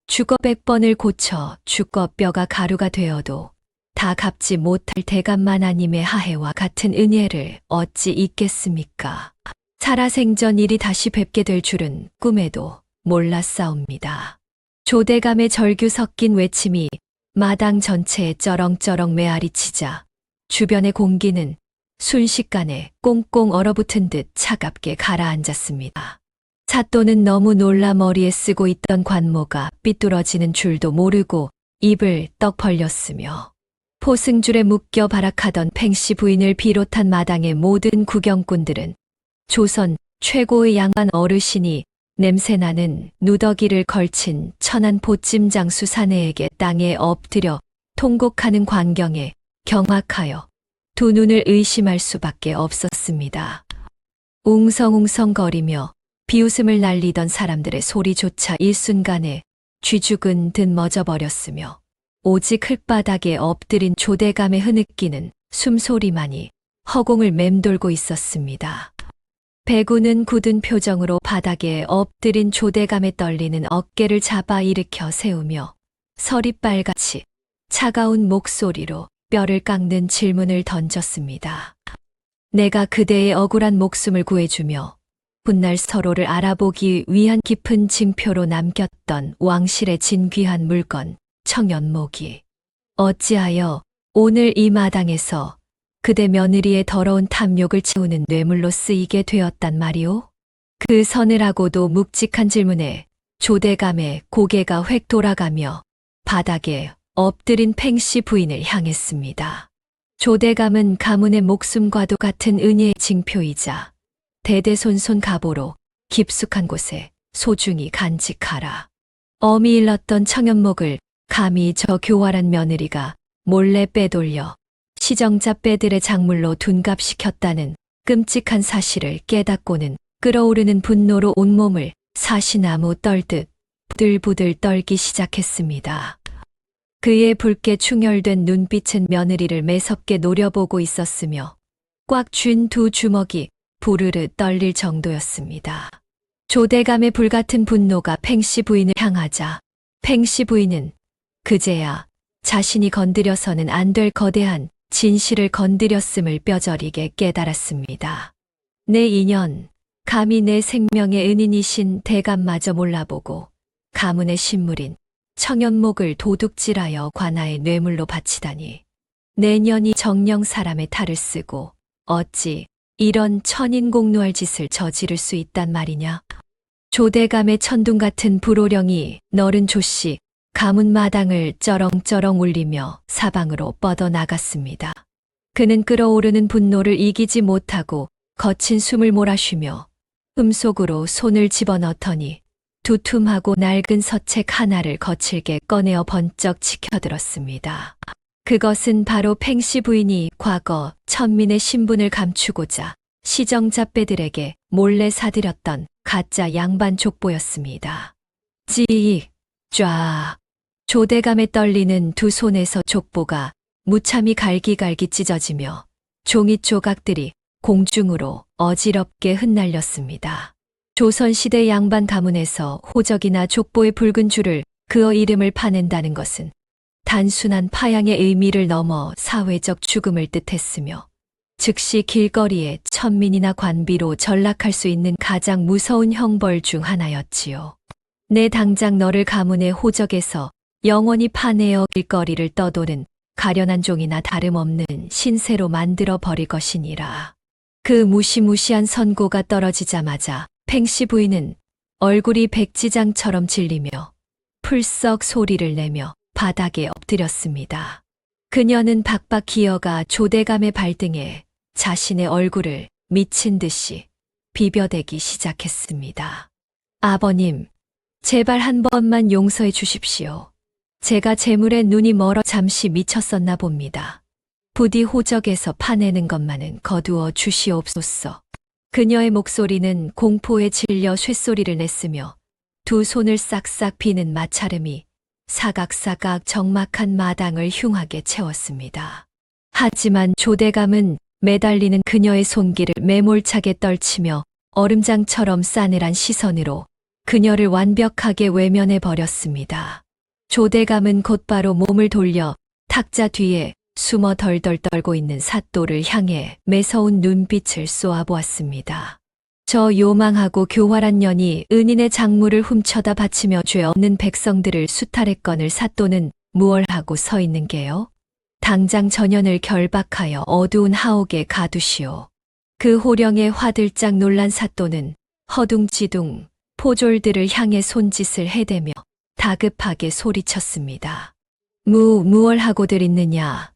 주거 100번을 고쳐 주거 뼈가 가루가 되어도 다 갚지 못할 대감마나님의 하해와 같은 은혜를 어찌 잊겠습니까? 살아생전 일이 다시 뵙게 될 줄은 꿈에도 몰랐사옵니다. 조대감의 절규 섞인 외침이 마당 전체에 쩌렁쩌렁 메아리치자 주변의 공기는 순식간에 꽁꽁 얼어붙은 듯 차갑게 가라앉았습니다. 사또는 너무 놀라 머리에 쓰고 있던 관모가 삐뚤어지는 줄도 모르고 입을 떡 벌렸으며 포승줄에 묶여 발악하던 팽씨 부인을 비롯한 마당의 모든 구경꾼들은 조선 최고의 양반 어르신이 냄새나는 누더기를 걸친 천안 보찜장수 사내에게 땅에 엎드려 통곡하는 광경에 경악하여 두 눈을 의심할 수밖에 없었습니다. 웅성웅성거리며 비웃음을 날리던 사람들의 소리조차 일순간에 쥐죽은 듯 멎어버렸으며 오직 흙바닥에 엎드린 조대감의 흐느끼는 숨소리만이 허공을 맴돌고 있었습니다. 배구는 굳은 표정으로 바닥에 엎드린 조대감의 떨리는 어깨를 잡아 일으켜 세우며 서리빨같이 차가운 목소리로 뼈를 깎는 질문을 던졌습니다. 내가 그대의 억울한 목숨을 구해주며 훗날 서로를 알아보기 위한 깊은 징표로 남겼던 왕실의 진귀한 물건 청연목이 어찌하여 오늘 이 마당에서 그대 며느리의 더러운 탐욕을 채우는 뇌물로 쓰이게 되었단 말이오? 그 서늘하고도 묵직한 질문에 조대감의 고개가 획 돌아가며 바닥에 엎드린 팽씨 부인을 향했습니다. 조대감은 가문의 목숨과도 같은 은혜의 징표이자 대대손손 가보로 깊숙한 곳에 소중히 간직하라. 엄히 일렀던 청연목을 감히 저 교활한 며느리가 몰래 빼돌려 시정자 빼들의 작물로 둔갑시켰다는 끔찍한 사실을 깨닫고는 끓어오르는 분노로 온몸을 사시나무 떨듯 부들부들 떨기 시작했습니다. 그의 붉게 충혈된 눈빛은 며느리를 매섭게 노려보고 있었으며 꽉 쥔 두 주먹이 부르르 떨릴 정도였습니다. 조대감의 불같은 분노가 팽씨 부인을 향하자 팽씨 부인은 그제야 자신이 건드려서는 안 될 거대한 진실을 건드렸음을 뼈저리게 깨달았습니다. 내 인연, 감히 내 생명의 은인이신 대감마저 몰라보고 가문의 신물인 청연목을 도둑질하여 관아의 뇌물로 바치다니. 내년이 정령 사람의 탈을 쓰고 어찌 이런 천인공노할 짓을 저지를 수 있단 말이냐. 조대감의 천둥 같은 불호령이 너른 조씨 가문 마당을 쩌렁쩌렁 울리며 사방으로 뻗어나갔습니다. 그는 끓어오르는 분노를 이기지 못하고 거친 숨을 몰아쉬며 흠속으로 손을 집어넣더니 두툼하고 낡은 서책 하나를 거칠게 꺼내어 번쩍 치켜들었습니다. 그것은 바로 팽씨 부인이 과거 천민의 신분을 감추고자 시정자 빼들에게 몰래 사들였던 가짜 양반 족보였습니다. 찌익, 쫙. 조대감에 떨리는 두 손에서 족보가 무참히 갈기갈기 찢어지며 종잇 조각들이 공중으로 어지럽게 흩날렸습니다. 조선시대 양반 가문에서 호적이나 족보의 붉은 줄을 그어 이름을 파낸다는 것은 단순한 파양의 의미를 넘어 사회적 죽음을 뜻했으며 즉시 길거리에 천민이나 관비로 전락할 수 있는 가장 무서운 형벌 중 하나였지요. 내 당장 너를 가문의 호적에서 영원히 파내어 길거리를 떠도는 가련한 종이나 다름없는 신세로 만들어 버릴 것이니라. 그 무시무시한 선고가 떨어지자마자 팽씨 부인은 얼굴이 백지장처럼 질리며 풀썩 소리를 내며 바닥에 엎드렸습니다. 그녀는 박박 기어가 조대감의 발등에 자신의 얼굴을 미친 듯이 비벼대기 시작했습니다. 아버님, 제발 한 번만 용서해 주십시오. 제가 재물에 눈이 멀어 잠시 미쳤었나 봅니다. 부디 호적에서 파내는 것만은 거두어 주시옵소서. 그녀의 목소리는 공포에 질려 쇳소리를 냈으며 두 손을 싹싹 비는 마찰음이 사각사각 적막한 마당을 흉하게 채웠습니다. 하지만 조대감은 매달리는 그녀의 손길을 매몰차게 떨치며 얼음장처럼 싸늘한 시선으로 그녀를 완벽하게 외면해 버렸습니다. 조대감은 곧바로 몸을 돌려 탁자 뒤에 숨어 덜덜 떨고 있는 사또를 향해 매서운 눈빛을 쏘아보았습니다. 저 요망하고 교활한 년이 은인의 작물을 훔쳐다 바치며 죄 없는 백성들을 수탈했거늘 사또는 무얼 하고 서 있는 게요? 당장 전연을 결박하여 어두운 하옥에 가두시오. 그 호령에 화들짝 놀란 사또는 허둥지둥 포졸들을 향해 손짓을 해대며 다급하게 소리쳤습니다. 무얼 하고들 있느냐?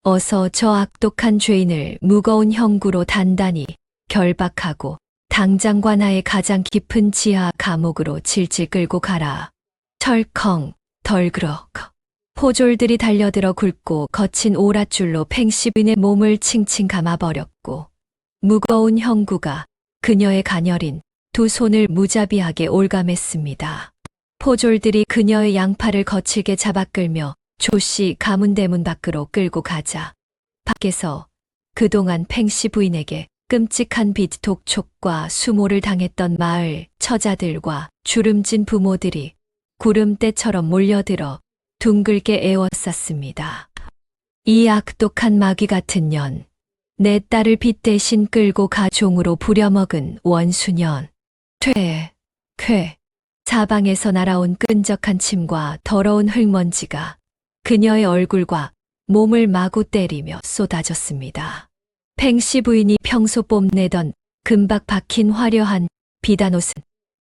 어서 저 악독한 죄인을 무거운 형구로 단단히 결박하고 당장 관하의 가장 깊은 지하 감옥으로 질질 끌고 가라. 철컹, 덜그럭. 포졸들이 달려들어 굵고 거친 오랏줄로 팽시빈의 몸을 칭칭 감아버렸고 무거운 형구가 그녀의 가녀린 두 손을 무자비하게 올감했습니다. 포졸들이 그녀의 양팔을 거칠게 잡아끌며 조씨 가문대문 밖으로 끌고 가자 밖에서 그동안 팽씨 부인에게 끔찍한 빚 독촉과 수모를 당했던 마을 처자들과 주름진 부모들이 구름대처럼 몰려들어 둥글게 에워쌌습니다. 이 악독한 마귀 같은 년, 내 딸을 빚 대신 끌고 가 종으로 부려먹은 원수년, 쾌, 사방에서 날아온 끈적한 침과 더러운 흙먼지가 그녀의 얼굴과 몸을 마구 때리며 쏟아졌습니다. 팽씨 부인이 평소 뽐내던 금박 박힌 화려한 비단옷은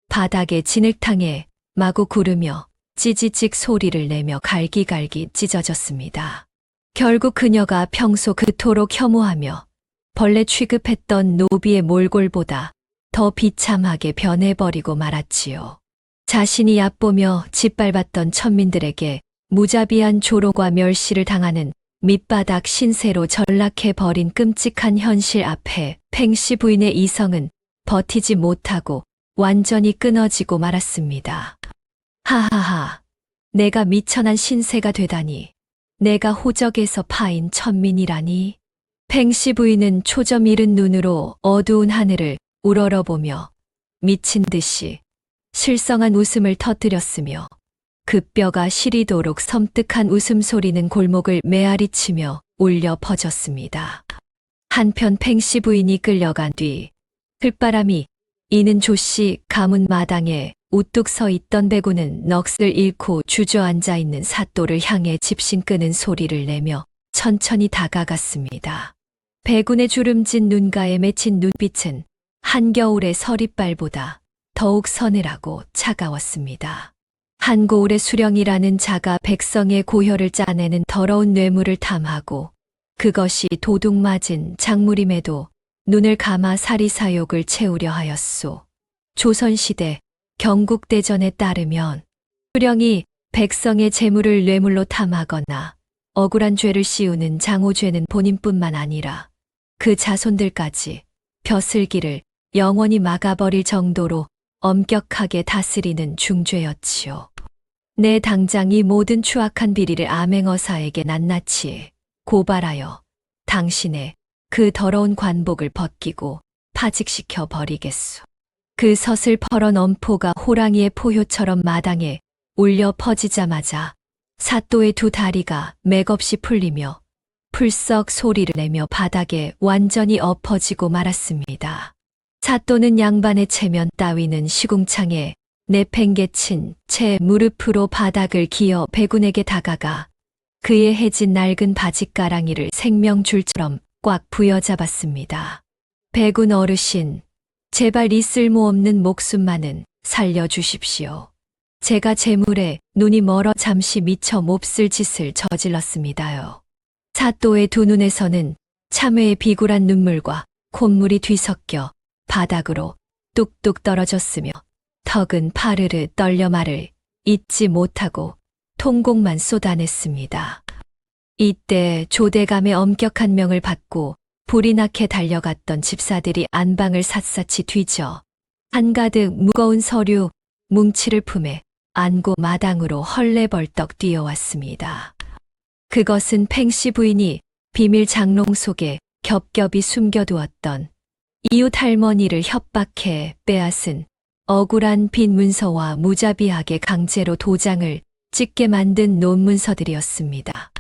바닥에 진흙탕에 마구 구르며 찌지직 소리를 내며 갈기갈기 찢어졌습니다. 결국 그녀가 평소 그토록 혐오하며 벌레 취급했던 노비의 몰골보다 더 비참하게 변해버리고 말았지요. 자신이 얕보며 짓밟았던 천민들에게 무자비한 조롱과 멸시를 당하는 밑바닥 신세로 전락해버린 끔찍한 현실 앞에 팽씨 부인의 이성은 버티지 못하고 완전히 끊어지고 말았습니다. 하하하, 내가 미천한 신세가 되다니, 내가 호적에서 파인 천민이라니. 팽씨 부인은 초점 잃은 눈으로 어두운 하늘을 우러러보며 미친 듯이 실성한 웃음을 터뜨렸으며 그 뼈가 시리도록 섬뜩한 웃음소리는 골목을 메아리치며 울려 퍼졌습니다. 한편 팽씨 부인이 끌려간 뒤 흙바람이 이는 조씨 가문 마당에 우뚝 서 있던 배구는 넋을 잃고 주저앉아 있는 사또를 향해 집신 끄는 소리를 내며 천천히 다가갔습니다. 배군의 주름진 눈가에 맺힌 눈빛은 한겨울의 서리빨보다 더욱 서늘하고 차가웠습니다. 한고울의 수령이라는 자가 백성의 고혈을 짜내는 더러운 뇌물을 탐하고 그것이 도둑 맞은 작물임에도 눈을 감아 사리사욕을 채우려 하였소. 조선시대 경국대전에 따르면 수령이 백성의 재물을 뇌물로 탐하거나 억울한 죄를 씌우는 장호죄는 본인뿐만 아니라 그 자손들까지 벼슬기를 영원히 막아버릴 정도로 엄격하게 다스리는 중죄였지요. 내 당장 이 모든 추악한 비리를 암행어사에게 낱낱이 고발하여 당신의 그 더러운 관복을 벗기고 파직시켜 버리겠소. 그 서슬퍼런 엄포가 호랑이의 포효처럼 마당에 울려 퍼지자마자 사또의 두 다리가 맥없이 풀리며 풀썩 소리를 내며 바닥에 완전히 엎어지고 말았습니다. 사또는 양반의 체면 따위는 시궁창에 내팽개친 채 무릎으로 바닥을 기어 배군에게 다가가 그의 해진 낡은 바짓가랑이를 생명줄처럼 꽉 부여잡았습니다. 배군 어르신, 제발 이 쓸모없는 목숨만은 살려주십시오. 제가 재물에 눈이 멀어 잠시 미처 몹쓸 짓을 저질렀습니다요. 사또의 두 눈에서는 참회의 비굴한 눈물과 콧물이 뒤섞여 바닥으로 뚝뚝 떨어졌으며 턱은 파르르 떨려 말을 잇지 못하고 통곡만 쏟아냈습니다. 이때 조대감의 엄격한 명을 받고 불이 나게 달려갔던 집사들이 안방을 샅샅이 뒤져 한가득 무거운 서류, 뭉치를 품에 안고 마당으로 헐레벌떡 뛰어왔습니다. 그것은 팽씨 부인이 비밀 장롱 속에 겹겹이 숨겨두었던 이웃 할머니를 협박해 빼앗은 억울한 빈 문서와 무자비하게 강제로 도장을 찍게 만든 논문서들이었습니다.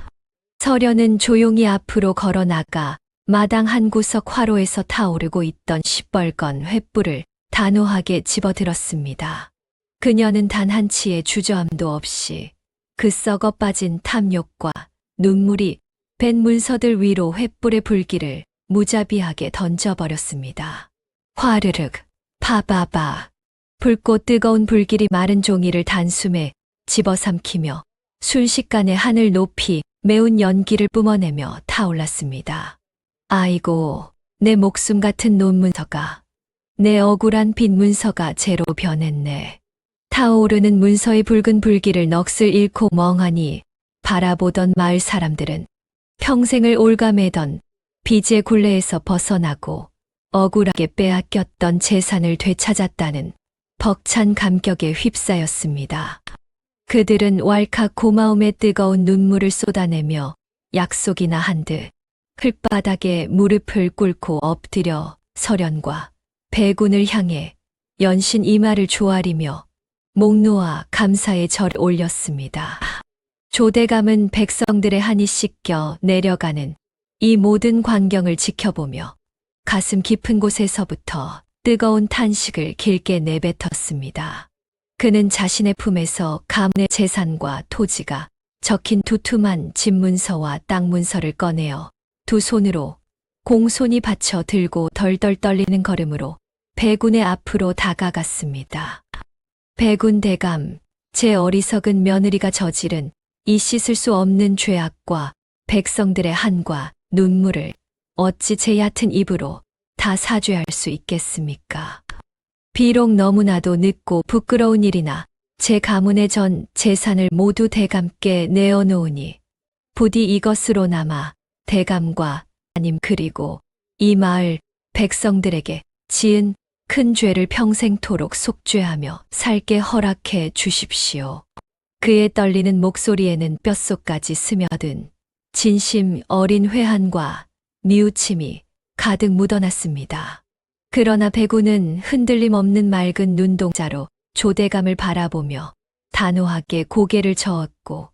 서련은 조용히 앞으로 걸어 나가 마당 한 구석 화로에서 타오르고 있던 시뻘건 횃불을 단호하게 집어들었습니다. 그녀는 단 한치의 주저함도 없이 그 썩어 빠진 탐욕과 눈물이 밴 문서들 위로 횃불의 불길을 무자비하게 던져버렸습니다. 화르륵, 파바바. 붉고 뜨거운 불길이 마른 종이를 단숨에 집어삼키며 순식간에 하늘 높이 매운 연기를 뿜어내며 타올랐습니다. 아이고, 내 목숨 같은 논문서가, 내 억울한 빈 문서가 재로 변했네. 타오르는 문서의 붉은 불길을 넋을 잃고 멍하니 바라보던 마을 사람들은 평생을 올가매던 빚의 굴레에서 벗어나고 억울하게 빼앗겼던 재산을 되찾았다는 벅찬 감격에 휩싸였습니다. 그들은 왈칵 고마움에 뜨거운 눈물을 쏟아내며 약속이나 한 듯 흙바닥에 무릎을 꿇고 엎드려 서련과 배군을 향해 연신 이마를 조아리며 목 놓아 감사의 절을 올렸습니다. 조대감은 백성들의 한이 씻겨 내려가는 이 모든 광경을 지켜보며 가슴 깊은 곳에서부터 뜨거운 탄식을 길게 내뱉었습니다. 그는 자신의 품에서 가문의 재산과 토지가 적힌 두툼한 집문서와 땅문서를 꺼내어 두 손으로 공손히 받쳐 들고 덜덜 떨리는 걸음으로 배군의 앞으로 다가갔습니다. 배군 대감, 제 어리석은 며느리가 저지른 이 씻을 수 없는 죄악과 백성들의 한과 눈물을 어찌 제 얕은 입으로 다 사죄할 수 있겠습니까? 비록 너무나도 늦고 부끄러운 일이나 제 가문의 전 재산을 모두 대감께 내어놓으니 부디 이것으로나마 대감과 아님 그리고 이 마을 백성들에게 지은 큰 죄를 평생토록 속죄하며 살게 허락해 주십시오. 그의 떨리는 목소리에는 뼛속까지 스며든 진심 어린 회한과 뉘우침이 가득 묻어났습니다. 그러나 배군은 흔들림 없는 맑은 눈동자로 조대감을 바라보며 단호하게 고개를 저었고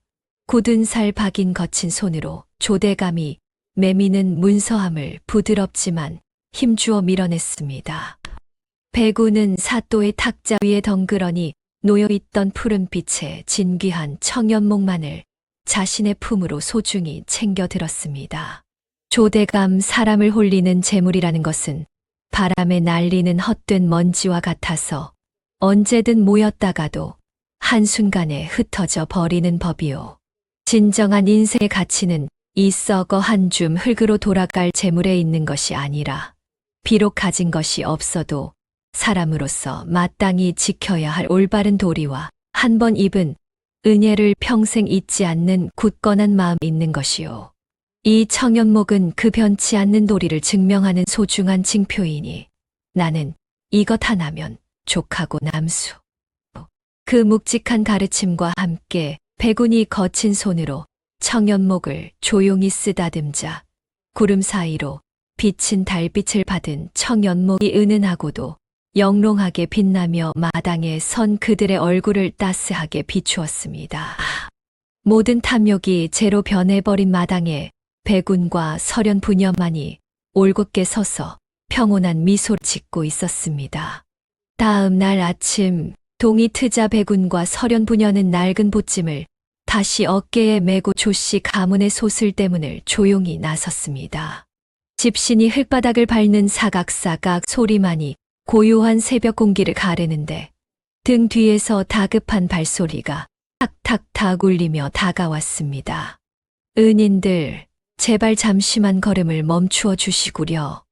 굳은 살 박인 거친 손으로 조대감이 매미는 문서함을 부드럽지만 힘주어 밀어냈습니다. 배군은 사또의 탁자 위에 덩그러니 놓여있던 푸른빛의 진귀한 청연목만을 자신의 품으로 소중히 챙겨 들었습니다. 조대감 사람을 홀리는 재물이라는 것은 바람에 날리는 헛된 먼지와 같아서 언제든 모였다가도 한순간에 흩어져 버리는 법이요. 진정한 인생의 가치는 이 썩어 한 줌 흙으로 돌아갈 재물에 있는 것이 아니라 비록 가진 것이 없어도 사람으로서 마땅히 지켜야 할 올바른 도리와 한 번 입은 은혜를 평생 잊지 않는 굳건한 마음이 있는 것이요. 이 청연목은 그 변치 않는 도리를 증명하는 소중한 징표이니 나는 이것 하나면 족하고 남수. 그 묵직한 가르침과 함께 배군이 거친 손으로 청연목을 조용히 쓰다듬자 구름 사이로 비친 달빛을 받은 청연목이 은은하고도 영롱하게 빛나며 마당에 선 그들의 얼굴을 따스하게 비추었습니다. 모든 탐욕이 재로 변해버린 마당에 배군과 서련 부녀만이 올곧게 서서 평온한 미소를 짓고 있었습니다. 다음 날 아침 동이 트자 배군과 서련 부녀는 낡은 보찜을 다시 어깨에 메고 조씨 가문의 소슬 대문을 조용히 나섰습니다. 집신이 흙바닥을 밟는 사각사각 소리만이 고요한 새벽 공기를 가르는데 등 뒤에서 다급한 발소리가 탁탁탁 울리며 다가왔습니다. 은인들, 제발 잠시만 걸음을 멈추어 주시구려.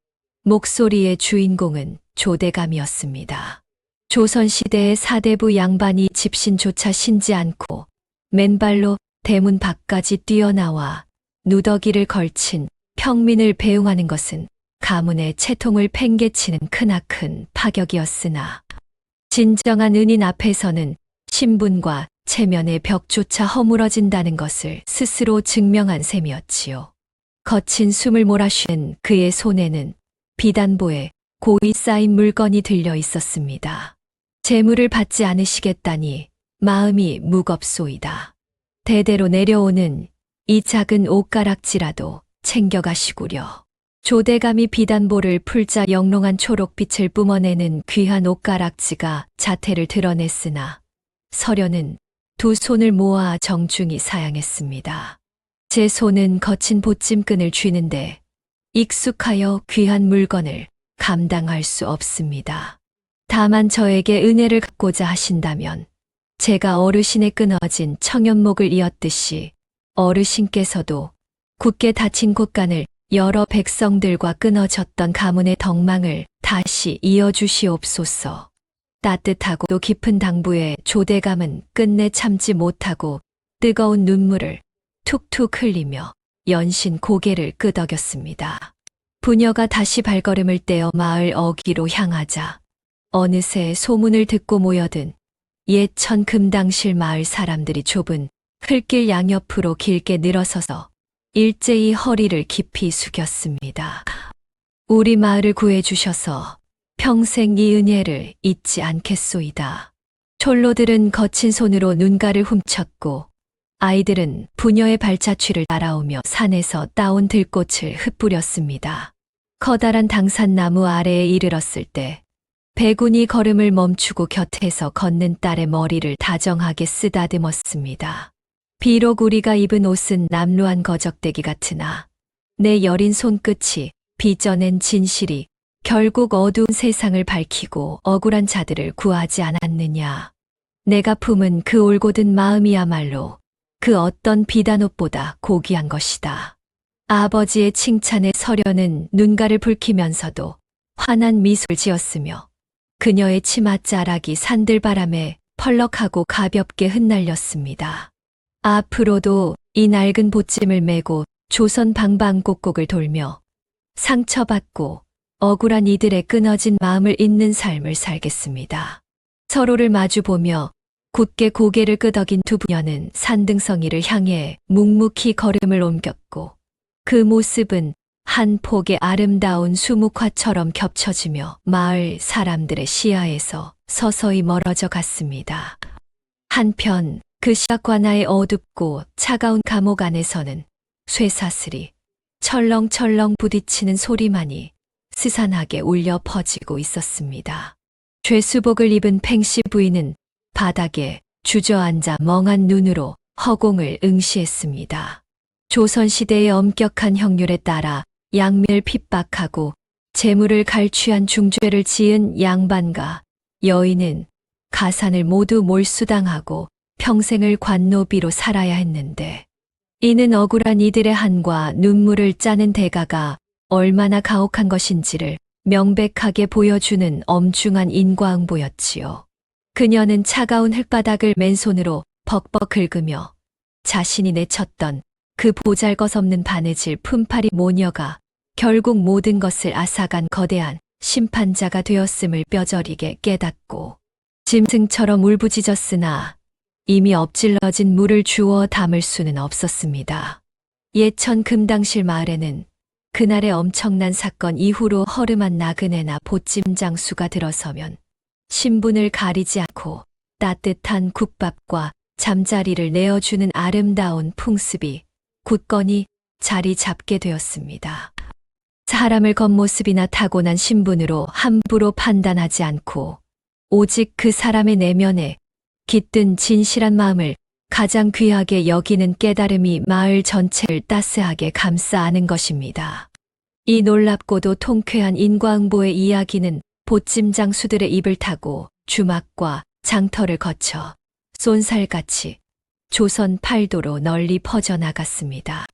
목소리의 주인공은 조대감이었습니다. 조선시대의 사대부 양반이 집신조차 신지 않고 맨발로 대문 밖까지 뛰어나와 누더기를 걸친 평민을 배웅하는 것은 가문의 채통을 팽개치는 크나큰 파격이었으나 진정한 은인 앞에서는 신분과 체면의 벽조차 허물어진다는 것을 스스로 증명한 셈이었지요. 거친 숨을 몰아쉬는 그의 손에는 비단보에 고이 쌓인 물건이 들려 있었습니다. 재물을 받지 않으시겠다니 마음이 무겁소이다. 대대로 내려오는 이 작은 옷가락지라도 챙겨가시구려. 조대감이 비단볼을 풀자 영롱한 초록빛을 뿜어내는 귀한 옷가락지가 자태를 드러냈으나 서련은 두 손을 모아 정중히 사양했습니다. 제 손은 거친 보찜끈을 쥐는데 익숙하여 귀한 물건을 감당할 수 없습니다. 다만 저에게 은혜를 갚고자 하신다면 제가 어르신의 끊어진 청연목을 이었듯이 어르신께서도 굳게 닫힌 곳간을 여러 백성들과 끊어졌던 가문의 덕망을 다시 이어주시옵소서. 따뜻하고도 깊은 당부에 조대감은 끝내 참지 못하고 뜨거운 눈물을 툭툭 흘리며 연신 고개를 끄덕였습니다. 부녀가 다시 발걸음을 떼어 마을 어귀로 향하자 어느새 소문을 듣고 모여든 예천 금당실 마을 사람들이 좁은 흘길 양옆으로 길게 늘어서서 일제히 허리를 깊이 숙였습니다. 우리 마을을 구해주셔서 평생 이 은혜를 잊지 않겠소이다. 촐로들은 거친 손으로 눈가를 훔쳤고 아이들은 부녀의 발자취를 따라오며 산에서 따온 들꽃을 흩뿌렸습니다. 커다란 당산나무 아래에 이르렀을 때 배군이 걸음을 멈추고 곁에서 걷는 딸의 머리를 다정하게 쓰다듬었습니다. 비록 우리가 입은 옷은 남루한 거적대기 같으나 내 여린 손끝이 빚어낸 진실이 결국 어두운 세상을 밝히고 억울한 자들을 구하지 않았느냐. 내가 품은 그 올곧은 마음이야말로 그 어떤 비단옷보다 고귀한 것이다. 아버지의 칭찬에 서련은 눈가를 붉히면서도 환한 미소를 지었으며 그녀의 치맛자락이 산들바람에 펄럭하고 가볍게 흩날렸습니다. 앞으로도 이 낡은 보찜을 메고 조선 방방곡곡을 돌며 상처받고 억울한 이들의 끊어진 마음을 잇는 삶을 살겠습니다. 서로를 마주보며 굳게 고개를 끄덕인 두 부녀는 산등성이를 향해 묵묵히 걸음을 옮겼고 그 모습은 한 폭의 아름다운 수묵화처럼 겹쳐지며 마을 사람들의 시야에서 서서히 멀어져 갔습니다. 한편 그 시각관하의 어둡고 차가운 감옥 안에서는 쇠사슬이 철렁철렁 부딪히는 소리만이 스산하게 울려 퍼지고 있었습니다. 죄수복을 입은 팽씨 부인은 바닥에 주저앉아 멍한 눈으로 허공을 응시했습니다. 조선시대의 엄격한 형률에 따라 양미를 핍박하고 재물을 갈취한 중죄를 지은 양반과 여인은 가산을 모두 몰수당하고 평생을 관노비로 살아야 했는데 이는 억울한 이들의 한과 눈물을 짜는 대가가 얼마나 가혹한 것인지를 명백하게 보여주는 엄중한 인과응보였지요. 그녀는 차가운 흙바닥을 맨손으로 벅벅 긁으며 자신이 내쳤던 그 보잘것없는 바느질 품팔이 모녀가 결국 모든 것을 앗아간 거대한 심판자가 되었음을 뼈저리게 깨닫고 짐승처럼 울부짖었으나 이미 엎질러진 물을 주워 담을 수는 없었습니다. 예천 금당실 마을에는 그날의 엄청난 사건 이후로 허름한 나그네나 보찜장수가 들어서면 신분을 가리지 않고 따뜻한 국밥과 잠자리를 내어주는 아름다운 풍습이 굳건히 자리 잡게 되었습니다. 사람을 겉모습이나 타고난 신분으로 함부로 판단하지 않고 오직 그 사람의 내면에 깃든 진실한 마음을 가장 귀하게 여기는 깨달음이 마을 전체를 따스하게 감싸 안은 것입니다. 이 놀랍고도 통쾌한 인과응보의 이야기는 보찜장수들의 입을 타고 주막과 장터를 거쳐 쏜살같이 조선 팔도로 널리 퍼져나갔습니다.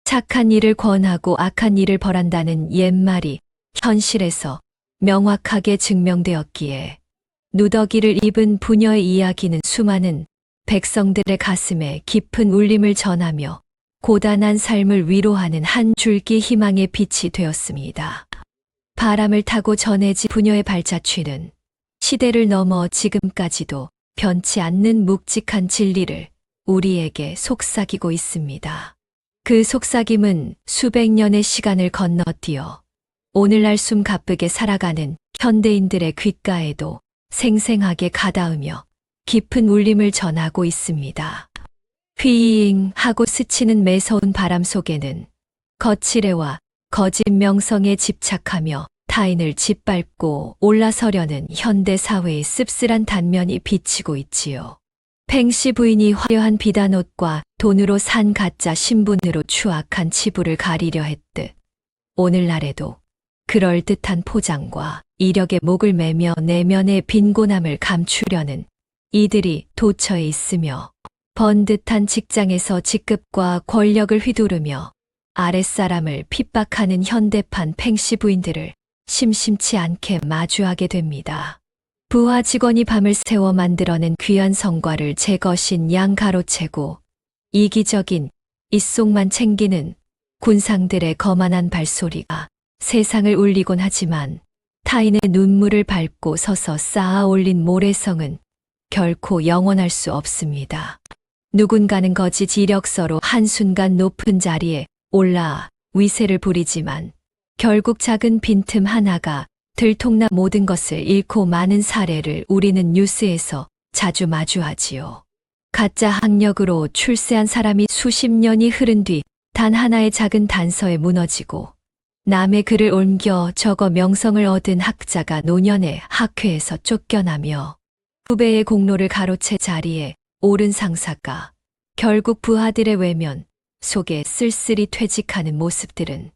착한 일을 권하고 악한 일을 벌한다는 옛말이 현실에서 명확하게 증명되었기에 누더기를 입은 부녀의 이야기는 수많은 백성들의 가슴에 깊은 울림을 전하며 고단한 삶을 위로하는 한 줄기 희망의 빛이 되었습니다. 바람을 타고 전해진 부녀의 발자취는 시대를 넘어 지금까지도 변치 않는 묵직한 진리를 우리에게 속삭이고 있습니다. 그 속삭임은 수백 년의 시간을 건너뛰어 오늘날 숨가쁘게 살아가는 현대인들의 귓가에도 생생하게 가닿으며 깊은 울림을 전하고 있습니다. 휘잉 하고 스치는 매서운 바람 속에는 거칠애와 거짓 명성에 집착하며 타인을 짓밟고 올라서려는 현대 사회의 씁쓸한 단면이 비치고 있지요. 팽씨 부인이 화려한 비단옷과 돈으로 산 가짜 신분으로 추악한 치부를 가리려 했듯 오늘날에도 그럴듯한 포장과 이력에 목을 매며 내면의 빈곤함을 감추려는 이들이 도처에 있으며 번듯한 직장에서 직급과 권력을 휘두르며 아랫사람을 핍박하는 현대판 팽씨 부인들을 심심치 않게 마주하게 됩니다. 부하 직원이 밤을 새워 만들어낸 귀한 성과를 제 것인 양 가로채고 이기적인 입속만 챙기는 군상들의 거만한 발소리가 세상을 울리곤 하지만 타인의 눈물을 밟고 서서 쌓아 올린 모래성은 결코 영원할 수 없습니다. 누군가는 거짓 이력서로 한순간 높은 자리에 올라 위세를 부리지만 결국 작은 빈틈 하나가 들통나 모든 것을 잃고 마는 사례를 우리는 뉴스에서 자주 마주하지요. 가짜 학력으로 출세한 사람이 수십 년이 흐른 뒤 단 하나의 작은 단서에 무너지고 남의 글을 옮겨 적어 명성을 얻은 학자가 노년에 학회에서 쫓겨나며 후배의 공로를 가로채 자리에 오른 상사가 결국 부하들의 외면 속에 쓸쓸히 퇴직하는 모습들은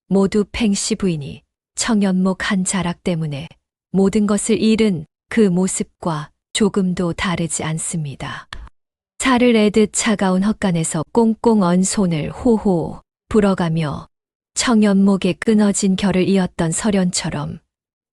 모두 팽씨 부인이 청연목 한 자락 때문에 모든 것을 잃은 그 모습과 조금도 다르지 않습니다. 살을 애듯 차가운 헛간에서 꽁꽁 언 손을 호호 불어가며 청연목에 끊어진 결을 이었던 설연처럼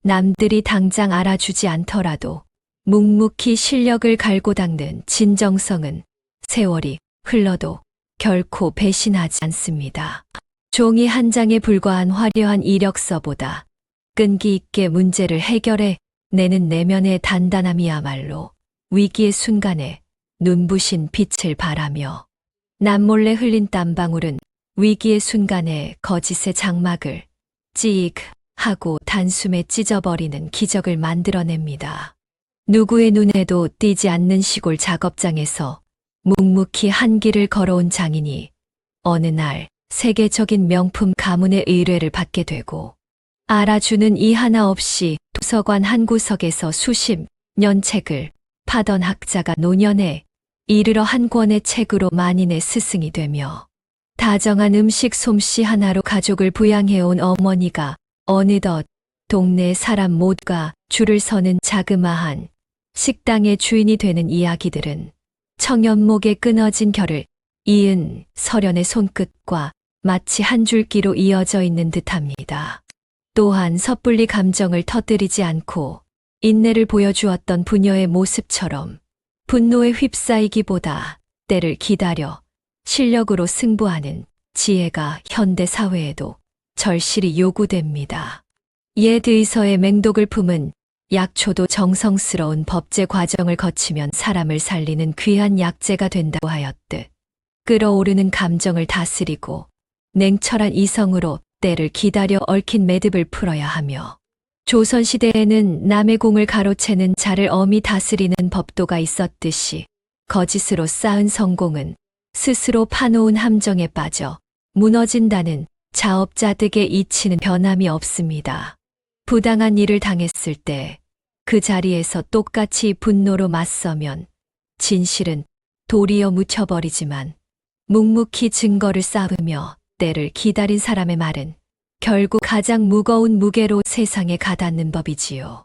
남들이 당장 알아주지 않더라도 묵묵히 실력을 갈고 닦는 진정성은 세월이 흘러도 결코 배신하지 않습니다. 종이 한 장에 불과한 화려한 이력서보다 끈기 있게 문제를 해결해 내는 내면의 단단함이야말로 위기의 순간에 눈부신 빛을 발하며 남몰래 흘린 땀방울은 위기의 순간에 거짓의 장막을 찌익 하고 단숨에 찢어버리는 기적을 만들어냅니다. 누구의 눈에도 띄지 않는 시골 작업장에서 묵묵히 한 길을 걸어온 장인이 어느 날 세계적인 명품 가문의 의뢰를 받게 되고 알아주는 이 하나 없이 도서관 한 구석에서 수십 년 책을 파던 학자가 노년에 이르러 한 권의 책으로 만인의 스승이 되며 다정한 음식 솜씨 하나로 가족을 부양해온 어머니가 어느덧 동네 사람 모두가 줄을 서는 자그마한 식당의 주인이 되는 이야기들은 청연목에 끊어진 결을 이은 설연의 손끝과 마치 한 줄기로 이어져 있는 듯합니다. 또한 섣불리 감정을 터뜨리지 않고 인내를 보여주었던 부녀의 모습처럼 분노에 휩싸이기보다 때를 기다려 실력으로 승부하는 지혜가 현대 사회에도 절실히 요구됩니다. 옛 의서의 맹독을 품은 약초도 정성스러운 법제 과정을 거치면 사람을 살리는 귀한 약재가 된다고 하였듯 끓어오르는 감정을 다스리고 냉철한 이성으로 때를 기다려 얽힌 매듭을 풀어야 하며 조선시대에는 남의 공을 가로채는 자를 엄히 다스리는 법도가 있었듯이 거짓으로 쌓은 성공은 스스로 파놓은 함정에 빠져 무너진다는 자업자득의 이치는 변함이 없습니다. 부당한 일을 당했을 때 그 자리에서 똑같이 분노로 맞서면 진실은 도리어 묻혀버리지만 묵묵히 증거를 쌓으며 때를 기다린 사람의 말은 결국 가장 무거운 무게로 세상에 가닿는 법이지요.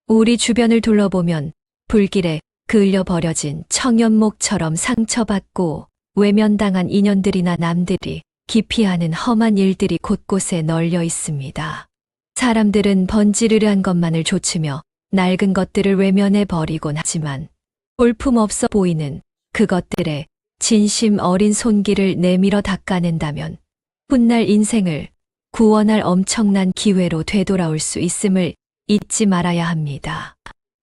우리 주변을 둘러보면 불길에 그을려 버려진 청연목처럼 상처받고 외면당한 인연들이나 남들이 기피하는 험한 일들이 곳곳에 널려 있습니다. 사람들은 번지르르한 것만을 좇으며 낡은 것들을 외면해 버리곤 하지만 볼품없어 보이는 그것들의 진심 어린 손길을 내밀어 닦아낸다면 훗날 인생을 구원할 엄청난 기회로 되돌아올 수 있음을 잊지 말아야 합니다.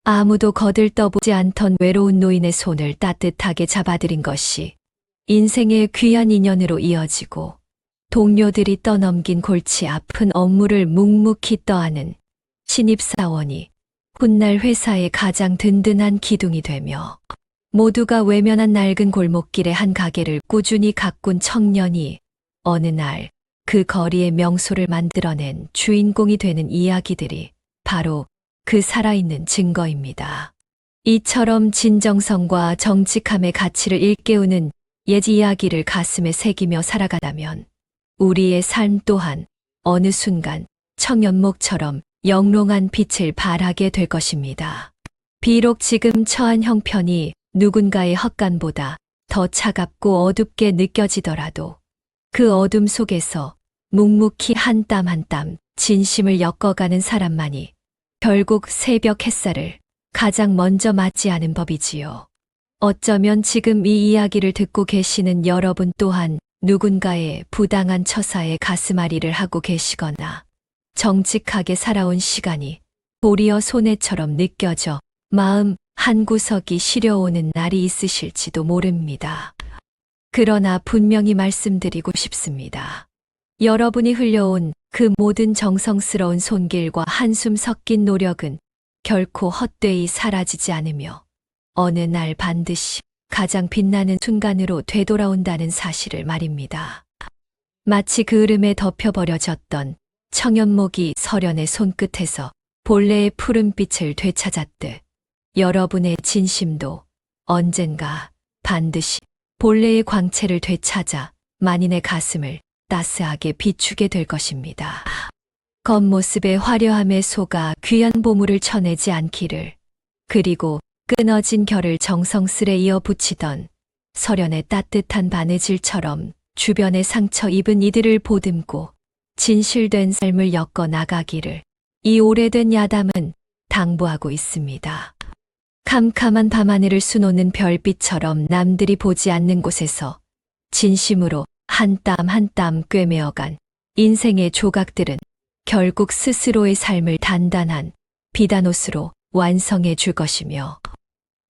아무도 거들떠보지 않던 외로운 노인의 손을 따뜻하게 잡아들인 것이 인생의 귀한 인연으로 이어지고 동료들이 떠넘긴 골치 아픈 업무를 묵묵히 떠안은 신입사원이 훗날 회사의 가장 든든한 기둥이 되며 모두가 외면한 낡은 골목길의 한 가게를 꾸준히 가꾼 청년이 어느 날 그 거리의 명소를 만들어낸 주인공이 되는 이야기들이 바로 그 살아있는 증거입니다. 이처럼 진정성과 정직함의 가치를 일깨우는 옛 이야기를 가슴에 새기며 살아가다면 우리의 삶 또한 어느 순간 청연목처럼 영롱한 빛을 발하게 될 것입니다. 비록 지금 처한 형편이 누군가의 헛간보다 더 차갑고 어둡게 느껴지더라도 그 어둠 속에서 묵묵히 한 땀 한 땀 진심을 엮어가는 사람만이 결국 새벽 햇살을 가장 먼저 맞지 않은 법이지요. 어쩌면 지금 이 이야기를 듣고 계시는 여러분 또한 누군가의 부당한 처사에 가슴앓이를 하고 계시거나 정직하게 살아온 시간이 도리어 손해처럼 느껴져 마음 한구석이 시려오는 날이 있으실지도 모릅니다. 그러나 분명히 말씀드리고 싶습니다. 여러분이 흘려온 그 모든 정성스러운 손길과 한숨 섞인 노력은 결코 헛되이 사라지지 않으며 어느 날 반드시 가장 빛나는 순간으로 되돌아온다는 사실을 말입니다. 마치 그 흐름에 덮여버려졌던 청연목이 설현의 손끝에서 본래의 푸른빛을 되찾았듯 여러분의 진심도 언젠가 반드시 본래의 광채를 되찾아 만인의 가슴을 따스하게 비추게 될 것입니다. 겉모습의 화려함에 속아 귀한 보물을 쳐내지 않기를, 그리고 끊어진 결을 정성스레 이어붙이던 설현의 따뜻한 바느질처럼 주변의 상처 입은 이들을 보듬고 진실된 삶을 엮어 나가기를 이 오래된 야담은 당부하고 있습니다. 캄캄한 밤하늘을 수놓는 별빛처럼 남들이 보지 않는 곳에서 진심으로 한 땀 한 땀 꿰매어간 인생의 조각들은 결국 스스로의 삶을 단단한 비단옷으로 완성해 줄 것이며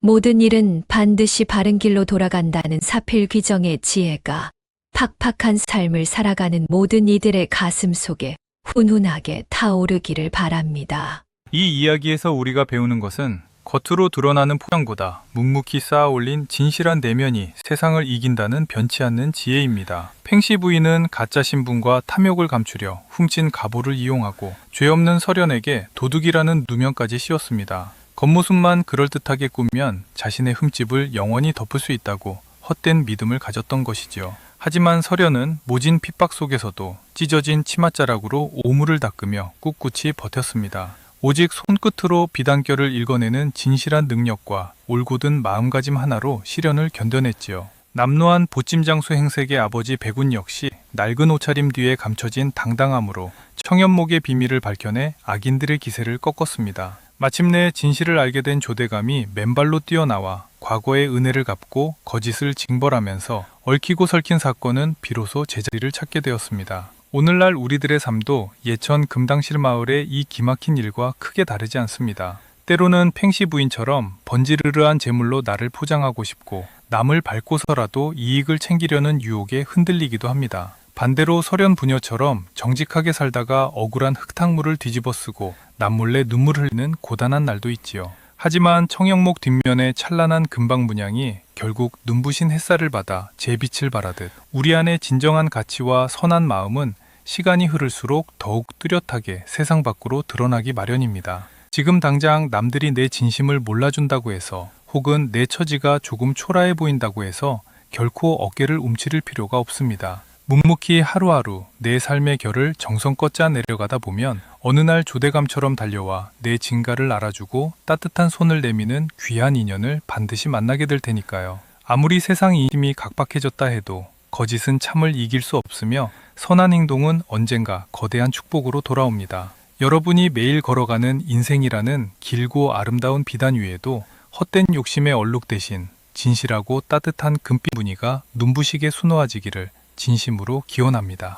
모든 일은 반드시 바른 길로 돌아간다는 사필귀정의 지혜가 팍팍한 삶을 살아가는 모든 이들의 가슴 속에 훈훈하게 타오르기를 바랍니다. 이 이야기에서 우리가 배우는 것은 겉으로 드러나는 포장보다 묵묵히 쌓아 올린 진실한 내면이 세상을 이긴다는 변치 않는 지혜입니다. 팽씨 부인은 가짜 신분과 탐욕을 감추려 훔친 갑오를 이용하고 죄 없는 설현에게 도둑이라는 누명까지 씌웠습니다. 겉모습만 그럴듯하게 꾸면 자신의 흠집을 영원히 덮을 수 있다고 헛된 믿음을 가졌던 것이지요. 하지만 설현은 모진 핍박 속에서도 찢어진 치맛자락으로 오물을 닦으며 꿋꿋이 버텼습니다. 오직 손끝으로 비단결을 읽어내는 진실한 능력과 올곧은 마음가짐 하나로 시련을 견뎌냈지요. 남루한 보찜장수 행색의 아버지 백운 역시 낡은 옷차림 뒤에 감춰진 당당함으로 청연목의 비밀을 밝혀내 악인들의 기세를 꺾었습니다. 마침내 진실을 알게 된 조대감이 맨발로 뛰어나와 과거의 은혜를 갚고 거짓을 징벌하면서 얽히고 설킨 사건은 비로소 제자리를 찾게 되었습니다. 오늘날 우리들의 삶도 예천 금당실 마을의 이 기막힌 일과 크게 다르지 않습니다. 때로는 팽씨 부인처럼 번지르르한 재물로 나를 포장하고 싶고 남을 밟고서라도 이익을 챙기려는 유혹에 흔들리기도 합니다. 반대로 설현 부녀처럼 정직하게 살다가 억울한 흙탕물을 뒤집어 쓰고 남몰래 눈물 흘리는 고단한 날도 있지요. 하지만 청영목 뒷면의 찬란한 금방 문양이 결국 눈부신 햇살을 받아 재빛을 발하듯 우리 안의 진정한 가치와 선한 마음은 시간이 흐를수록 더욱 뚜렷하게 세상 밖으로 드러나기 마련입니다. 지금 당장 남들이 내 진심을 몰라준다고 해서 혹은 내 처지가 조금 초라해 보인다고 해서 결코 어깨를 움츠릴 필요가 없습니다. 묵묵히 하루하루 내 삶의 결을 정성껏 짜 내려가다 보면 어느 날 조대감처럼 달려와 내 진가를 알아주고 따뜻한 손을 내미는 귀한 인연을 반드시 만나게 될 테니까요. 아무리 세상 인심이 각박해졌다 해도 거짓은 참을 이길 수 없으며 선한 행동은 언젠가 거대한 축복으로 돌아옵니다. 여러분이 매일 걸어가는 인생이라는 길고 아름다운 비단 위에도 헛된 욕심의 얼룩 대신 진실하고 따뜻한 금빛 무늬가 눈부시게 수놓아지기를 진심으로 기원합니다.